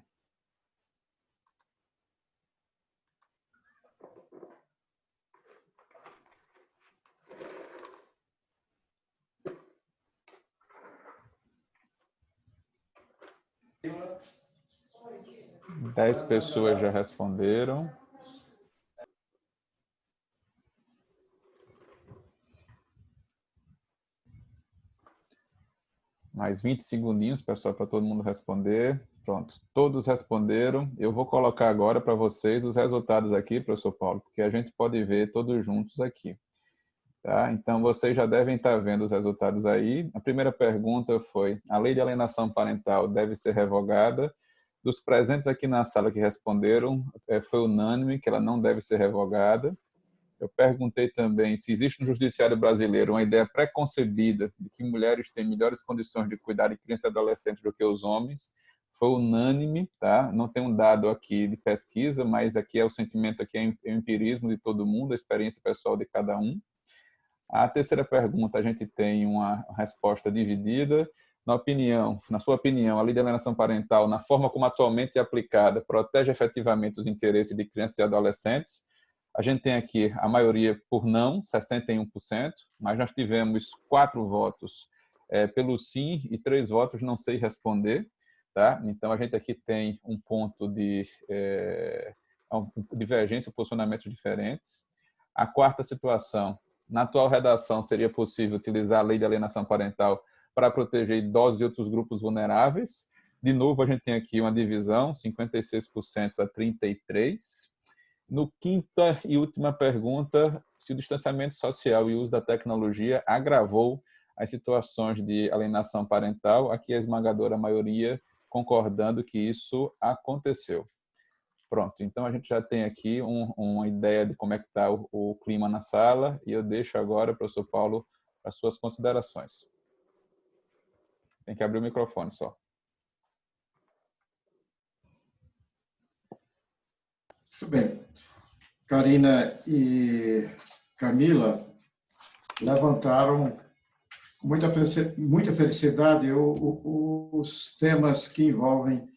10 pessoas já responderam. Mais 20 segundinhos, pessoal, para todo mundo responder. Pronto, todos responderam. Eu vou colocar agora para vocês os resultados aqui, professor Paulo, porque a gente pode ver todos juntos aqui. Tá? Então, vocês já devem estar vendo os resultados aí. A primeira pergunta foi: a lei de alienação parental deve ser revogada? Dos presentes aqui na sala que responderam, foi unânime que ela não deve ser revogada. Eu perguntei também se existe no judiciário brasileiro uma ideia preconcebida de que mulheres têm melhores condições de cuidar de crianças e adolescentes do que os homens. Foi unânime, tá? Não tem um dado aqui de pesquisa, mas aqui é o sentimento, aqui é o empirismo de todo mundo, a experiência pessoal de cada um. A terceira pergunta, a gente tem uma resposta dividida. Na sua opinião, a lei de alienação parental, na forma como atualmente é aplicada, protege efetivamente os interesses de crianças e adolescentes? A gente tem aqui a maioria por não, 61%, mas nós tivemos 4 votos pelo sim e 3 votos não sei responder. Tá? Então, a gente aqui tem um ponto de divergência, posicionamentos diferentes. A quarta situação: na atual redação, seria possível utilizar a lei de alienação parental para proteger idosos e outros grupos vulneráveis? De novo, a gente tem aqui uma divisão, 56% a 33%. No quinta e última pergunta, se o distanciamento social e o uso da tecnologia agravou as situações de alienação parental, aqui a esmagadora maioria concordando que isso aconteceu. Pronto, então a gente já tem aqui uma ideia de como é que está o clima na sala, e eu deixo agora, professor Paulo, as suas considerações. Tem que abrir o microfone só. Muito bem. Karina e Camila levantaram com muita felicidade os temas que envolvem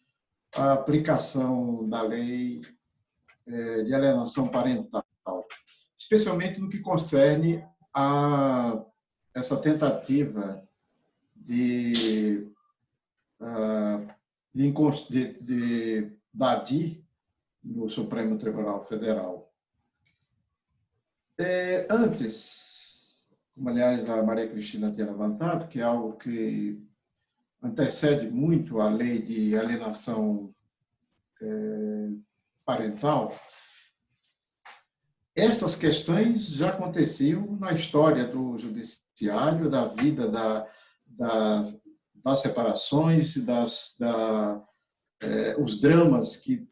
a aplicação da lei de alienação parental, especialmente no que concerne a essa tentativa de DADI no Supremo Tribunal Federal. Antes, como aliás a Maria Cristina tinha levantado, que é algo que antecede muito a lei de alienação parental, essas questões já aconteciam na história do judiciário, da vida, das separações, os dramas que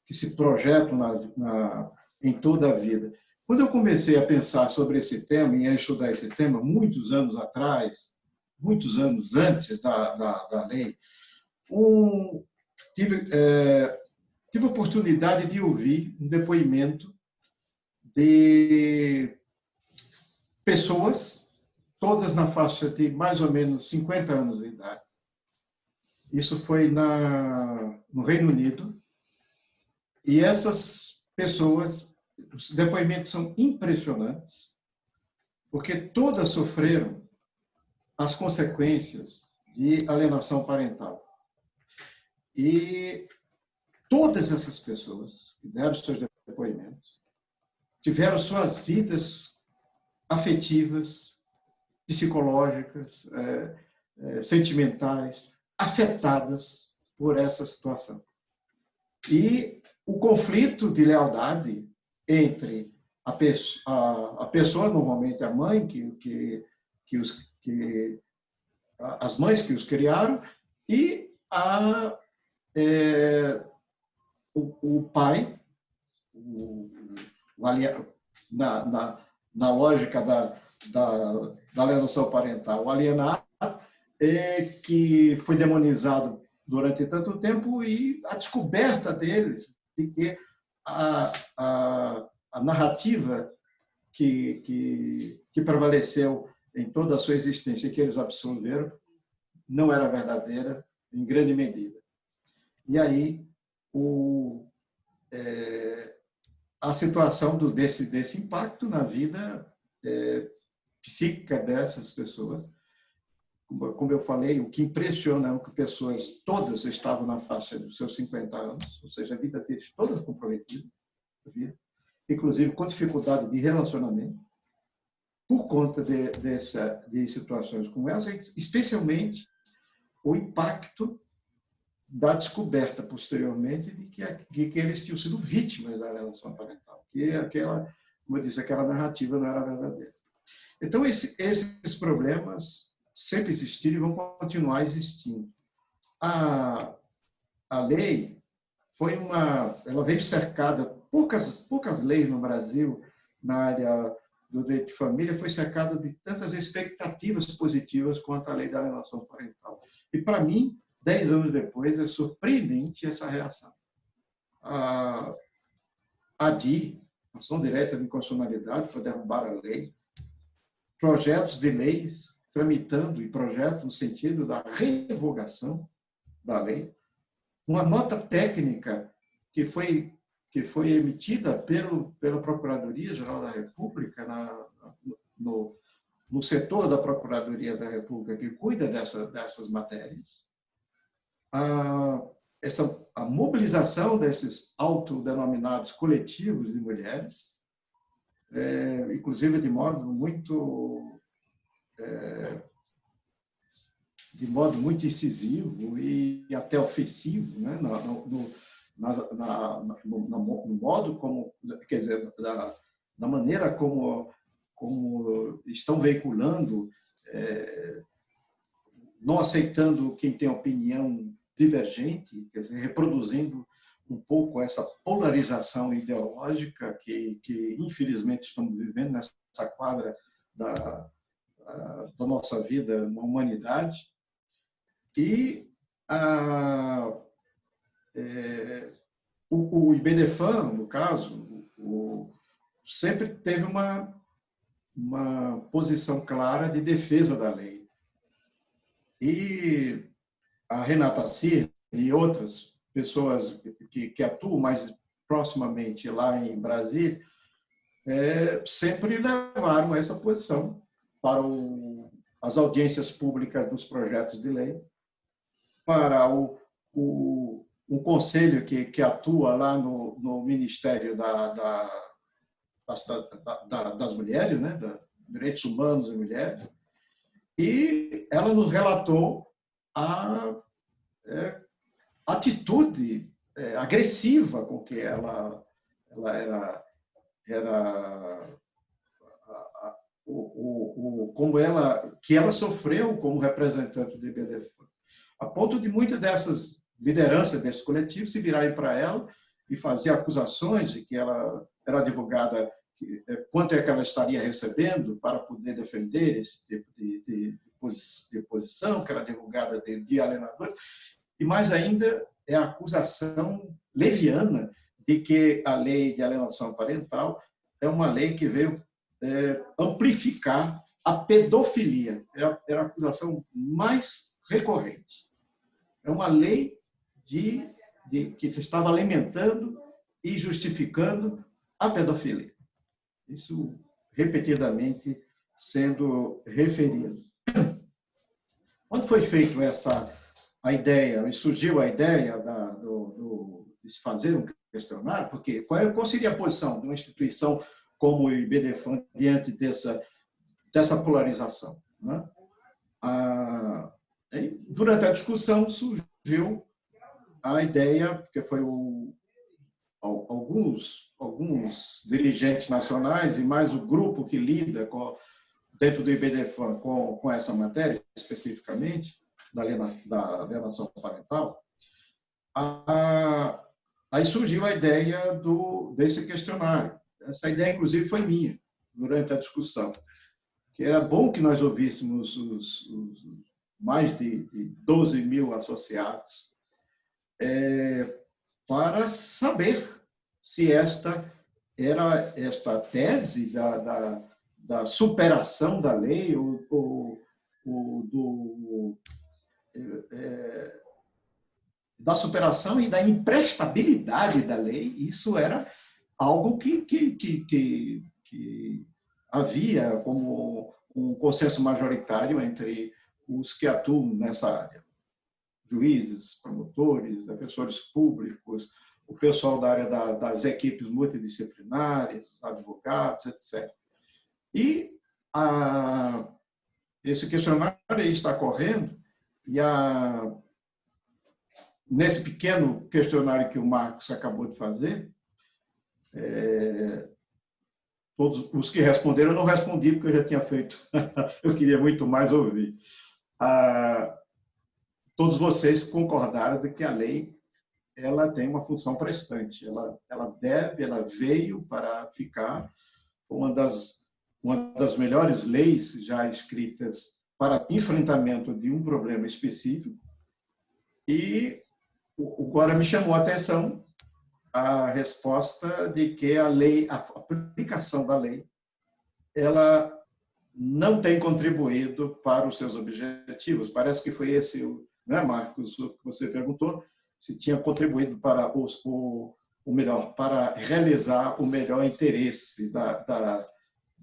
se projetam em toda a vida. Quando eu comecei a pensar sobre esse tema e a estudar esse tema, muitos anos atrás, muitos anos antes da lei, tive a oportunidade de ouvir um depoimento de pessoas, todas na faixa de mais ou menos 50 anos de idade. Isso foi no Reino Unido. E essas pessoas, os depoimentos são impressionantes, porque todas sofreram as consequências de alienação parental. E todas essas pessoas que deram seus depoimentos tiveram suas vidas afetivas, psicológicas, sentimentais, afetadas por essa situação. E o conflito de lealdade entre a pessoa, normalmente a mãe, as mães que os criaram, e o pai, na lógica da alienação parental, o alienado, que foi demonizado durante tanto tempo, e a descoberta deles de que a narrativa que prevaleceu em toda a sua existência, que eles absolveram, não era verdadeira em grande medida. E aí a situação desse impacto na vida psíquica dessas pessoas como eu falei, o que impressiona é que pessoas todas estavam na faixa dos seus 50 anos, ou seja, a vida deles toda comprometida, inclusive com dificuldade de relacionamento, por conta de situações como essa, especialmente o impacto da descoberta posteriormente de que eles tinham sido vítimas da alienação parental, que aquela, como eu disse, aquela narrativa não era verdadeira. Então, esses problemas sempre existiram e vão continuar existindo. A lei ela veio cercada, poucas leis no Brasil, na área do direito de família, foi cercada de tantas expectativas positivas quanto a lei da alienação parental. E, para mim, 10 anos depois, é surpreendente essa reação. A ADI, ação direta de inconstitucionalidade, para derrubar a lei, projetos de leis tramitando e projetos no sentido da revogação da lei, uma nota técnica que foi emitida pela Procuradoria-Geral da República, no setor da Procuradoria da República que cuida dessas matérias, a mobilização desses autodenominados coletivos de mulheres, inclusive de modo muito incisivo e até ofensivo, né? No modo como, quer dizer, da maneira como estão veiculando, não aceitando quem tem opinião divergente, quer dizer, reproduzindo um pouco essa polarização ideológica que infelizmente estamos vivendo nessa quadra da nossa vida na humanidade. E o IBDFAN, no caso, sempre teve uma posição clara de defesa da lei. E a Renata Cir e outras pessoas que atuam mais proximamente lá em Brasília sempre levaram essa posição para as audiências públicas dos projetos de lei, para um conselho que atua lá no Ministério das Mulheres, né, Direitos Humanos e Mulheres, e ela nos relatou a atitude agressiva com que ela que ela sofreu como representante do IBDFAN, a ponto de muitas dessas lideranças desses coletivos se virarem para ela e fazer acusações de que ela era advogada, quanto é que ela estaria recebendo para poder defender esse tipo de posição, que era advogada de alienador, e mais ainda é a acusação leviana de que a lei de alienação parental é uma lei que veio amplificar a pedofilia. É a acusação mais recorrente. É uma lei que estava alimentando e justificando a pedofilia. Isso repetidamente sendo referido. Quando foi feito a ideia, e surgiu a ideia de se fazer um questionário, porque qual seria a posição de uma instituição como o IBDFAN diante dessa polarização, né? Durante a discussão surgiu a ideia, que foi alguns dirigentes nacionais e mais o grupo que lida dentro do IBDFAN com essa matéria, especificamente, da alienação parental, aí surgiu a ideia desse questionário. Essa ideia, inclusive, foi minha, durante a discussão, que era bom que nós ouvíssemos os mais de 12 mil associados, para saber se esta tese da superação da lei da superação e da imprestabilidade da lei, isso era algo que havia como um consenso majoritário entre os que atuam nessa área. Juízes, promotores, defensores públicos, o pessoal da área das equipes multidisciplinares, advogados, etc. E esse questionário aí está correndo, e nesse pequeno questionário que o Marcos acabou de fazer, todos os que responderam, eu não respondi porque eu já tinha feito, eu queria muito mais ouvir. Todos vocês concordaram de que a lei ela tem uma função prestante, ela veio para ficar, uma das melhores leis já escritas para enfrentamento de um problema específico, e agora me chamou a atenção a resposta de que a aplicação da lei, ela não tem contribuído para os seus objetivos. Parece que foi esse, né, Marcos, o que você perguntou, se tinha contribuído para para realizar o melhor interesse do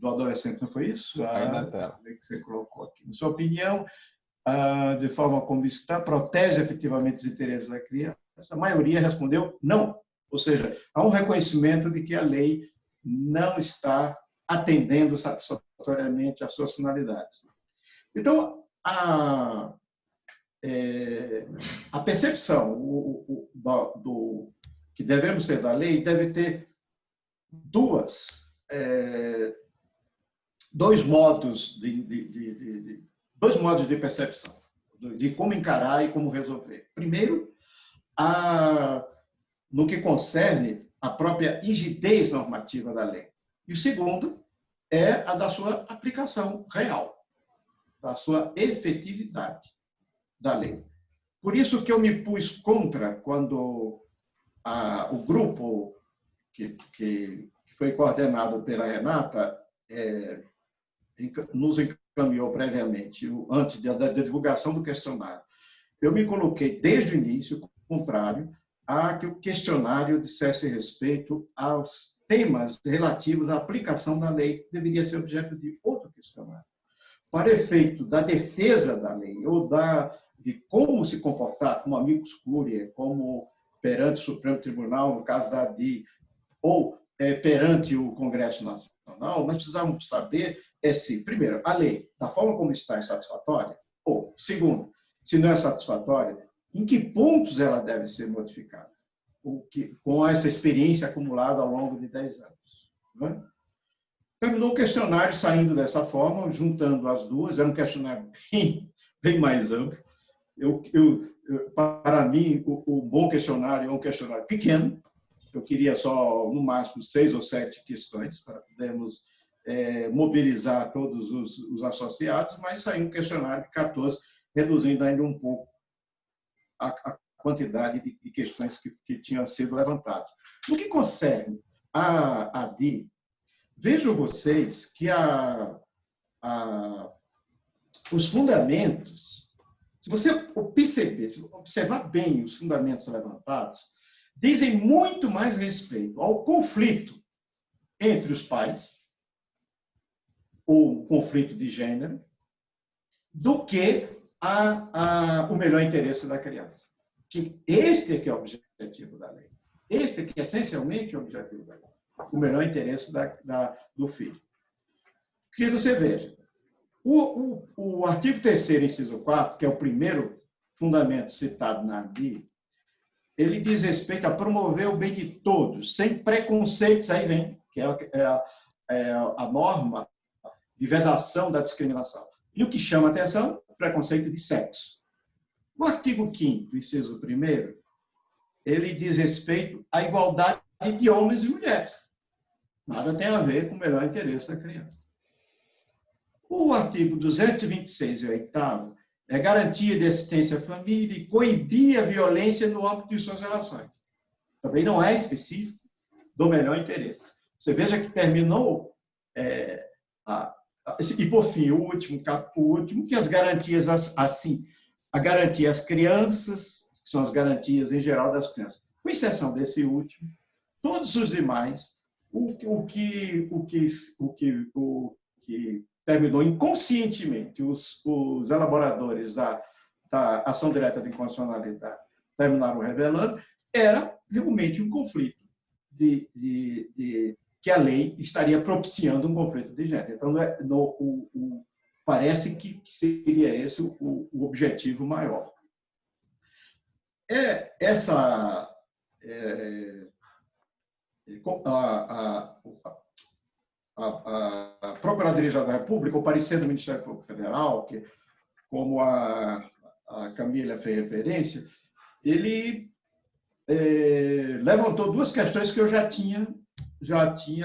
adolescente, não foi isso? Aí na tela. Que você colocou aqui. Na sua opinião, de forma como está, protege efetivamente os interesses da criança? A maioria respondeu não. Ou seja, há um reconhecimento de que a lei não está atendendo satisfatoriamente às suas finalidades. Então, a percepção do que devemos ter da lei deve ter dois modos de percepção, de como encarar e como resolver. Primeiro, no que concerne a própria rigidez normativa da lei. E o segundo é a da sua aplicação real, da sua efetividade da lei. Por isso que eu me pus contra quando o grupo que foi coordenado pela Renata nos encaminhou previamente, antes da divulgação do questionário. Eu me coloquei desde o início contrário a que o questionário dissesse respeito aos temas relativos à aplicação da lei, que deveria ser objeto de outro questionário. Para efeito da defesa da lei, ou de como se comportar como amicus curiae, como perante o Supremo Tribunal, no caso da ADI, ou perante o Congresso Nacional, nós precisamos saber se, primeiro, a lei, da forma como está, é satisfatória, ou, segundo, se não é satisfatória, em que pontos ela deve ser modificada, com essa experiência acumulada ao longo de 10 anos. Né? Terminou o questionário saindo dessa forma, juntando as duas, era um questionário bem mais amplo. Para mim, o bom questionário é um questionário pequeno, eu queria só, no máximo, 6 ou 7 questões, para podermos mobilizar todos os associados, mas saiu um questionário de 14, reduzindo ainda um pouco a quantidade de questões que tinham sido levantadas. No que concerne a ADI, vejam vocês que os fundamentos, se você perceber, se observar bem os fundamentos levantados, dizem muito mais respeito ao conflito entre os pais, o conflito de gênero, do que o melhor interesse da criança. Que este é que é o objetivo da lei. Este é que essencialmente é o objetivo da lei. O melhor interesse do filho. Que você veja, o artigo 3º, inciso 4, que é o primeiro fundamento citado na ADI, ele diz respeito a promover o bem de todos, sem preconceitos, aí vem, que é a norma de vedação da discriminação. E o que chama a atenção? O preconceito de sexo. O artigo 5º, inciso 1º, ele diz respeito à igualdade de homens e mulheres. Nada tem a ver com o melhor interesse da criança. O artigo 226, e 8º, é garantia de assistência à família e coibir a violência no âmbito de suas relações. Também não é específico do melhor interesse. Você veja que terminou, e por fim, o último, que as garantias, assim, a garantia às crianças, que são as garantias em geral das crianças. Com exceção desse último, todos os demais, o que terminou inconscientemente, os elaboradores da ação direta de inconstitucionalidade terminaram revelando, era realmente um conflito que a lei estaria propiciando um conflito de gênero. Então, parece que seria esse o objetivo maior. A Procuradoria-Geral da República, o parecer do Ministério Público Federal, que, como a Camila fez referência, ele levantou duas questões que eu já tinha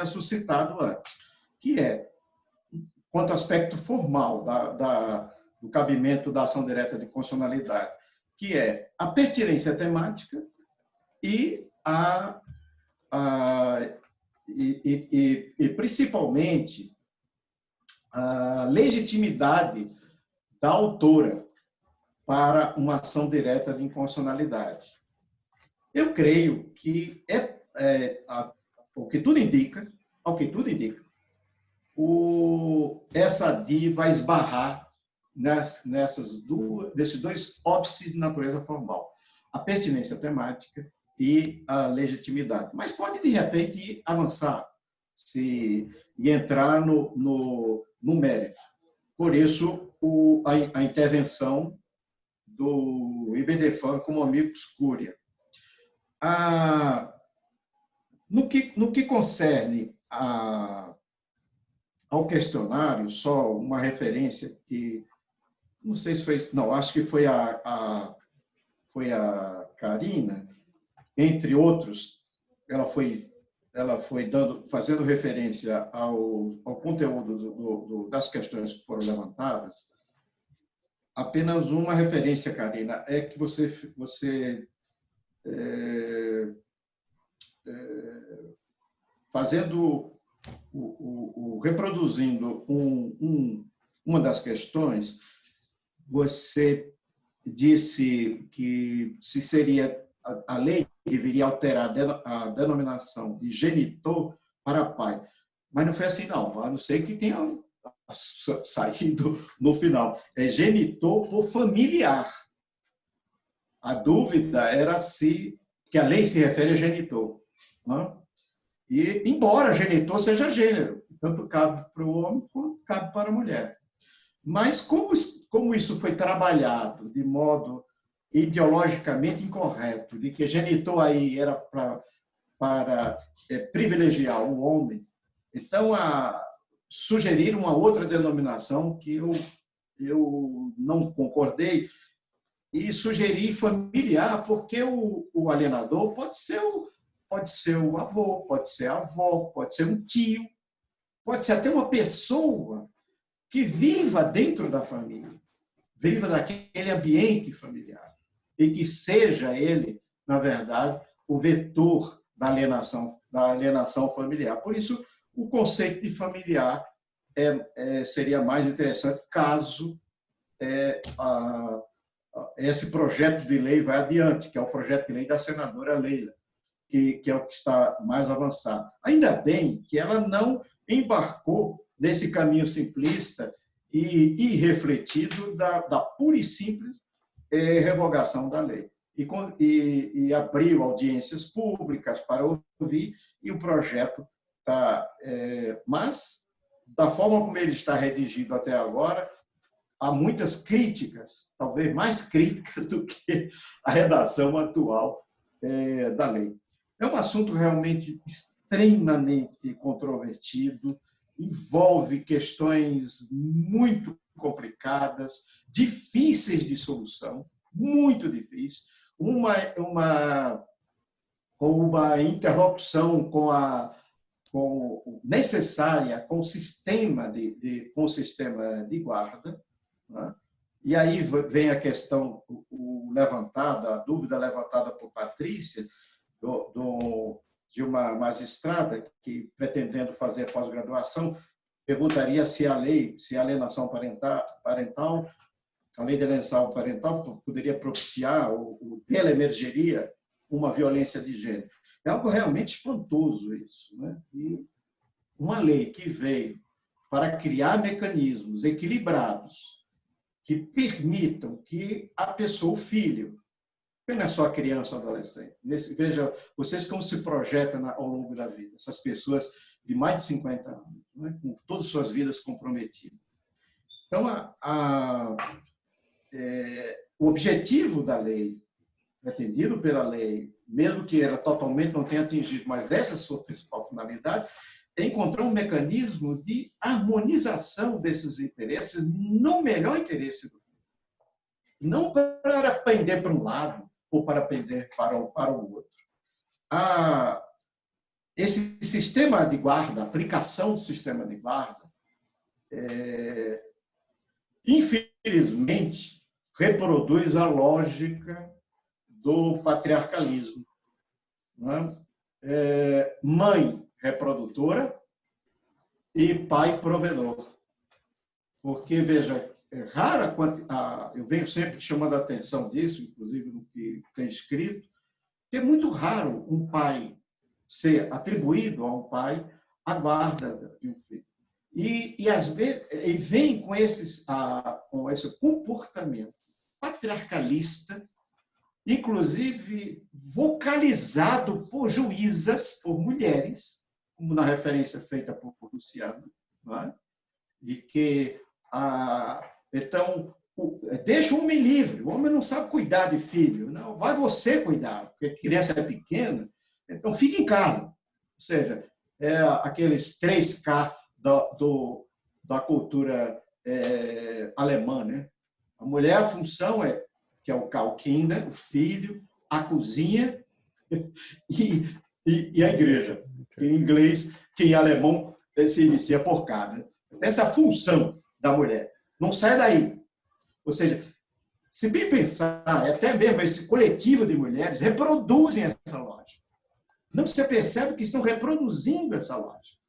suscitado antes, que é, quanto ao aspecto formal do cabimento da ação direta de constitucionalidade, que é a pertinência temática e principalmente a legitimidade da autora para uma ação direta de inconstitucionalidade. Eu creio que ao que tudo indica, essa ADI vai esbarrar nesses dois óbices de natureza formal, a pertinência temática e a legitimidade. Mas pode, de repente, avançar e entrar no mérito. Por isso, a intervenção do IBDFAN como amicus curiae. No que concerne ao questionário, só uma referência que, não sei se foi, não, acho que foi a Karina, entre outros, ela foi fazendo referência ao conteúdo das questões que foram levantadas. Apenas uma referência, Karina, é que você fazendo reproduzindo uma das questões, você disse que se seria a lei deveria alterar a denominação de genitor para pai, mas não foi assim não, a não ser que tenha saído no final. É genitor por familiar. A dúvida era que a lei se refere a genitor, não? E, embora genitor seja gênero, tanto cabe para o homem quanto cabe para a mulher. Mas como isso foi trabalhado de modo ideologicamente incorreto, de que genitor aí era para privilegiar o homem, então sugerir uma outra denominação que eu não concordei e sugeri familiar, porque o alienador pode ser o avô, pode ser a avó, pode ser um tio, pode ser até uma pessoa que viva dentro da família, viva daquele ambiente familiar, e que seja ele, na verdade, o vetor da alienação familiar. Por isso, o conceito de familiar seria mais interessante caso esse projeto de lei vá adiante, que é o projeto de lei da senadora Leila, que é o que está mais avançado. Ainda bem que ela não embarcou nesse caminho simplista e irrefletido da pura e simples revogação da lei. E abriu audiências públicas para ouvir, e o projeto está... mas, da forma como ele está redigido até agora, há muitas críticas, talvez mais críticas do que a redação atual da lei. É um assunto realmente extremamente controvertido, envolve questões muito complicadas, difíceis de solução, muito difíceis, uma interlocução necessária com o sistema de guarda, né? E aí vem a questão a dúvida levantada por Patrícia, de uma magistrada que, pretendendo fazer pós-graduação, perguntaria se a alienação parental, a lei de alienação parental poderia propiciar ou dela emergeria uma violência de gênero. É algo realmente espantoso isso, né? E uma lei que veio para criar mecanismos equilibrados que permitam que a pessoa, o filho, não é só a criança ou adolescente, veja, vocês como se projetam ao longo da vida, essas pessoas de mais de 50 anos, né, com todas as suas vidas comprometidas. Então, o objetivo da lei, pretendido pela lei, mesmo que ela totalmente não tenha atingido, mas essa é a sua principal finalidade, é encontrar um mecanismo de harmonização desses interesses no melhor interesse do filho. Não para pender para um lado ou para pender para o outro. Esse sistema de guarda, a aplicação do sistema de guarda, infelizmente, reproduz a lógica do patriarcalismo. Não é? Mãe reprodutora e pai provedor. Porque, veja, é rara, eu venho sempre chamando a atenção disso, inclusive no que tem escrito, que é muito raro um pai ser atribuído a um pai a guarda de um filho. E às vezes, vem com esse comportamento patriarcalista, inclusive vocalizado por juízas, por mulheres, como na referência feita por Luciano, não é? De que, então, deixa o homem livre, o homem não sabe cuidar de filho, não, vai você cuidar, porque a criança é pequena, então fique em casa. Ou seja, aqueles 3K da cultura alemã, né? A mulher, a função que é o Kinder, o filho, a cozinha e a igreja, que em inglês, que em alemão se inicia por cá. Né? Essa função da mulher. Não sai daí. Ou seja, se bem pensar, até mesmo esse coletivo de mulheres reproduzem essa lógica. Não se percebe que estão reproduzindo essa lógica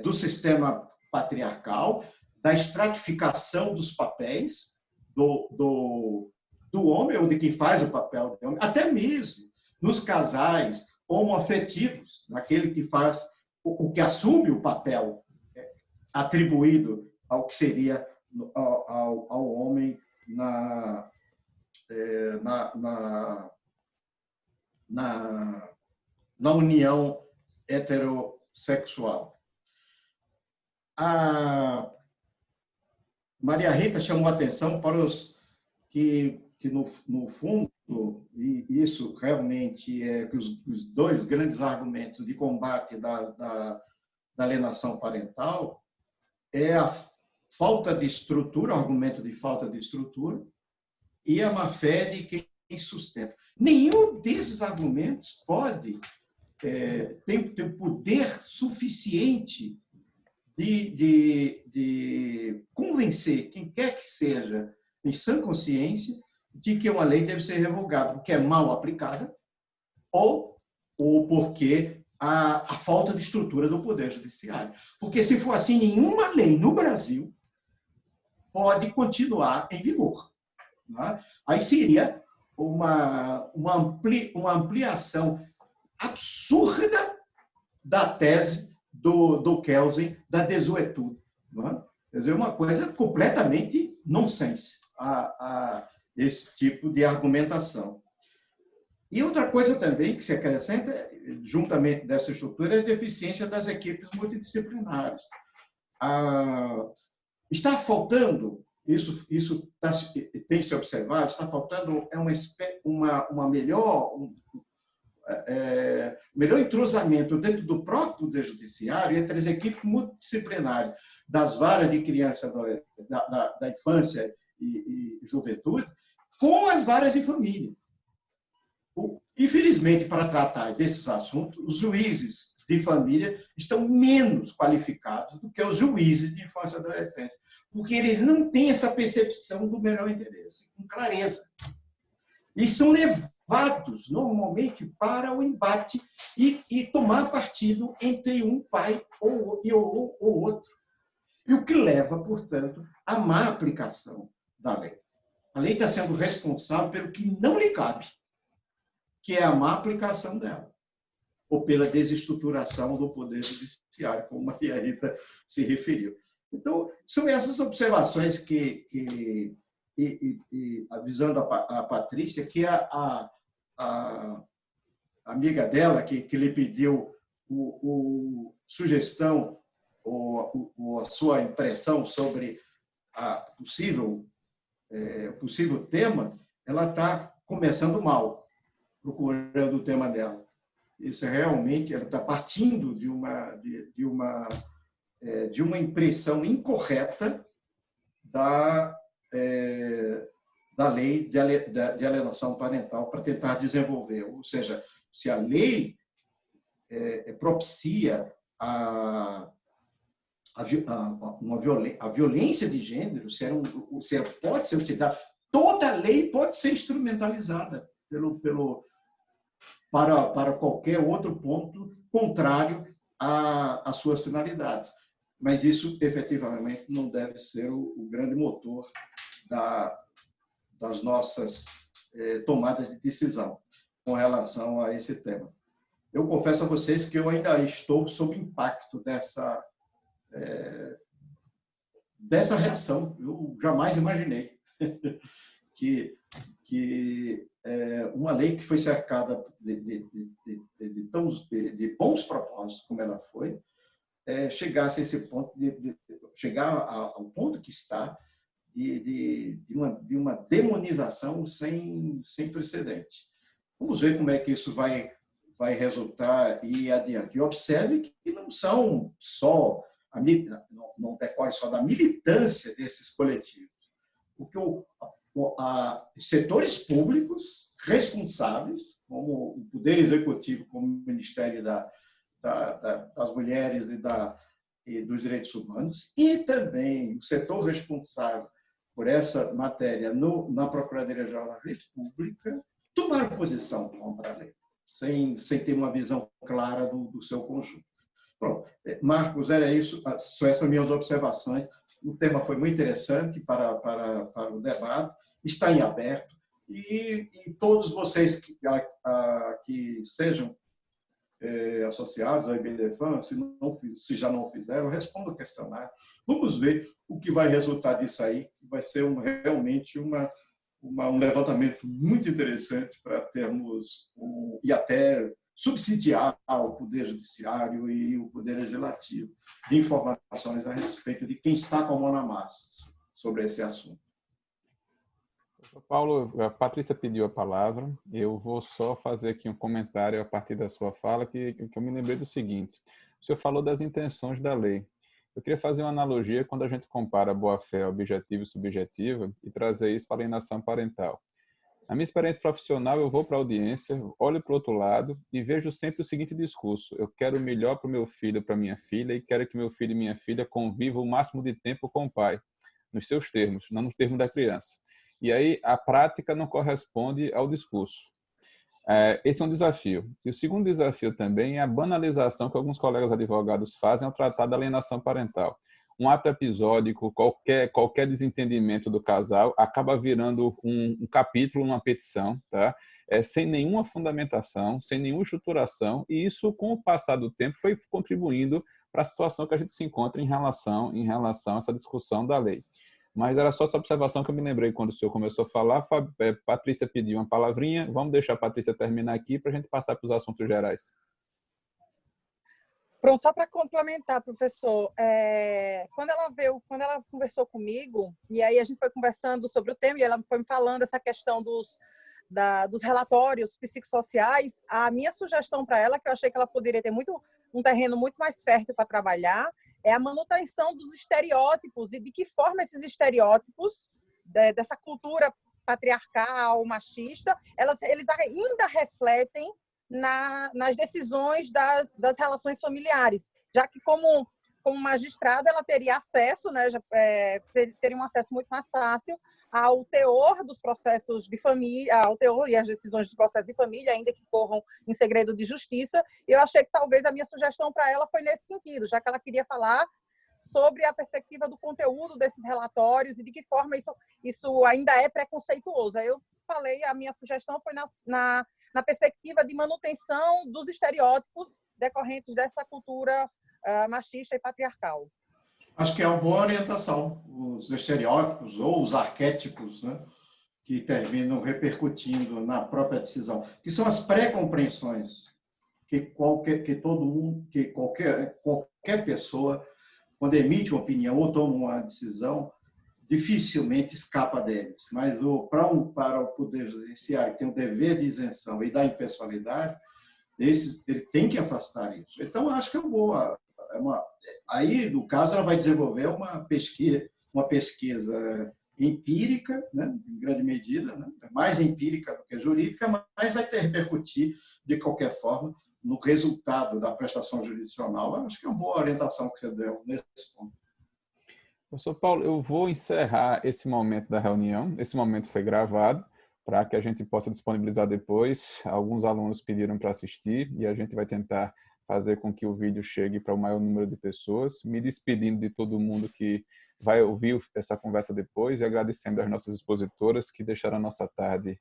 do sistema patriarcal, da estratificação dos papéis do homem, ou de quem faz o papel do homem, até mesmo nos casais homoafetivos, naquele que faz o que assume o papel atribuído ao que seria ao homem na união heterossexual. A Maria Rita chamou a atenção para os que no fundo, e isso realmente é que os dois grandes argumentos de combate da alienação parental é a falta de estrutura, o argumento de falta de estrutura, e a má-fé de quem sustenta. Nenhum desses argumentos pode ter poder suficiente de convencer quem quer que seja, em sã consciência, de que uma lei deve ser revogada porque é mal aplicada ou porque a falta de estrutura do Poder Judiciário. Porque, se for assim, nenhuma lei no Brasil pode continuar em vigor. Não é? Aí seria uma ampliação absurda da tese do Kelsen da desuetude. Não é? Quer dizer, uma coisa completamente nonsense, esse tipo de argumentação. E outra coisa também que se acrescenta, juntamente dessa estrutura, é a deficiência das equipes multidisciplinares. Está faltando, isso tem se observado, está faltando uma melhor entrosamento dentro do próprio Poder Judiciário entre as equipes multidisciplinares das varas de criança, da infância e juventude, com as varas de família. Infelizmente, para tratar desses assuntos, os juízes de família estão menos qualificados do que os juízes de infância e adolescência, porque eles não têm essa percepção do melhor interesse, com clareza. E são levados, normalmente, para o embate e tomar partido entre um pai ou outro. E o que leva, portanto, à má aplicação da lei. A lei está sendo responsável pelo que não lhe cabe, que é a má aplicação dela. ou pela desestruturação do Poder Judiciário, como a Maria Rita se referiu. Então, são essas observações que avisando a Patrícia, que a amiga dela, que lhe pediu sugestão ou a sua impressão sobre o possível tema, ela está começando mal, procurando o tema dela. Isso realmente, ela está partindo de uma impressão incorreta da lei de alienação parental para tentar desenvolver. Ou seja, se a lei propicia a violência de gênero, se ela pode ser utilizada, toda lei pode ser instrumentalizada para qualquer outro ponto contrário às suas finalidades. Mas isso, efetivamente, não deve ser o grande motor das nossas tomadas de decisão com relação a esse tema. Eu confesso a vocês que eu ainda estou sob impacto dessa reação. Eu jamais imaginei que uma lei que foi cercada de bons propósitos, como ela foi, chegasse a esse ponto, chegar ao ponto que está de uma demonização sem precedente. Vamos ver como é que isso vai resultar e ir adiante. E observe que não são só não decorre só da militância desses coletivos, porque setores públicos responsáveis, como o Poder Executivo, como o Ministério das Mulheres e dos Direitos Humanos, e também o setor responsável por essa matéria na Procuradoria-Geral da República, tomaram posição contra a lei, sem ter uma visão clara do seu conjunto. Pronto. Marcos, era isso, são essas minhas observações. O tema foi muito interessante para o debate, está em aberto, e todos vocês que sejam associados ao IBDFAN, se já não fizeram, respondam o questionário. Vamos ver o que vai resultar disso aí. Vai ser realmente um levantamento muito interessante para termos e até subsidiar o Poder Judiciário e o Poder Legislativo de informações a respeito de quem está com a mão na massa sobre esse assunto. Paulo, a Patrícia pediu a palavra. Eu vou só fazer aqui um comentário a partir da sua fala, que eu me lembrei do seguinte. O senhor falou das intenções da lei. Eu queria fazer uma analogia quando a gente compara boa-fé objetiva e subjetiva e trazer isso para a alienação parental. Na minha experiência profissional, eu vou para a audiência, olho para o outro lado e vejo sempre o seguinte discurso: eu quero o melhor para o meu filho, para a minha filha, e quero que meu filho e minha filha convivam o máximo de tempo com o pai, nos seus termos, não nos termos da criança. E aí a prática não corresponde ao discurso. Esse é um desafio. E o segundo desafio também é a banalização que alguns colegas advogados fazem ao tratar da alienação parental. Um ato episódico, qualquer desentendimento do casal, acaba virando um capítulo, uma petição, tá? Sem nenhuma fundamentação, sem nenhuma estruturação, e isso, com o passar do tempo, foi contribuindo para a situação que a gente se encontra em relação a essa discussão da lei. Mas era só essa observação que eu me lembrei quando o senhor começou a falar. Patrícia pediu uma palavrinha. Vamos deixar a Patrícia terminar aqui para a gente passar para os assuntos gerais. Pronto, só para complementar, professor, quando ela conversou comigo, e aí a gente foi conversando sobre o tema, e ela foi me falando essa questão dos relatórios psicossociais, a minha sugestão para ela, que eu achei que ela poderia ter um terreno muito mais fértil para trabalhar, é a manutenção dos estereótipos e de que forma esses estereótipos dessa cultura patriarcal, machista, eles ainda refletem nas decisões das relações familiares, já que como magistrada ela teria acesso, né, teria um acesso muito mais fácil ao teor dos processos de família, ao teor e às decisões dos processos de família, ainda que corram em segredo de justiça. Eu achei que talvez a minha sugestão para ela foi nesse sentido, já que ela queria falar sobre a perspectiva do conteúdo desses relatórios e de que forma isso ainda é preconceituoso. Aí eu falei, a minha sugestão foi na perspectiva de manutenção dos estereótipos decorrentes dessa cultura machista e patriarcal. Acho que é uma boa orientação, os estereótipos ou os arquétipos, né, que terminam repercutindo na própria decisão, que são as pré-compreensões que qualquer pessoa, quando emite uma opinião ou toma uma decisão, dificilmente escapa deles. Mas para o Poder Judiciário, que tem o dever de isenção e da impessoalidade, ele tem que afastar isso. Então, acho que aí, no caso, ela vai desenvolver uma pesquisa empírica, né, em grande medida, né, mais empírica do que jurídica, mas vai repercutir, de qualquer forma, no resultado da prestação jurisdicional. Acho que é uma boa orientação que você deu nesse ponto. Professor Paulo, eu vou encerrar esse momento da reunião. Esse momento foi gravado para que a gente possa disponibilizar depois. Alguns alunos pediram para assistir e a gente vai tentar fazer com que o vídeo chegue para o maior número de pessoas. Me despedindo de todo mundo que vai ouvir essa conversa depois e agradecendo às nossas expositoras que deixaram a nossa tarde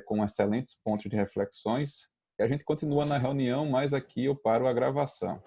com excelentes pontos de reflexões. E a gente continua na reunião, mas aqui eu paro a gravação.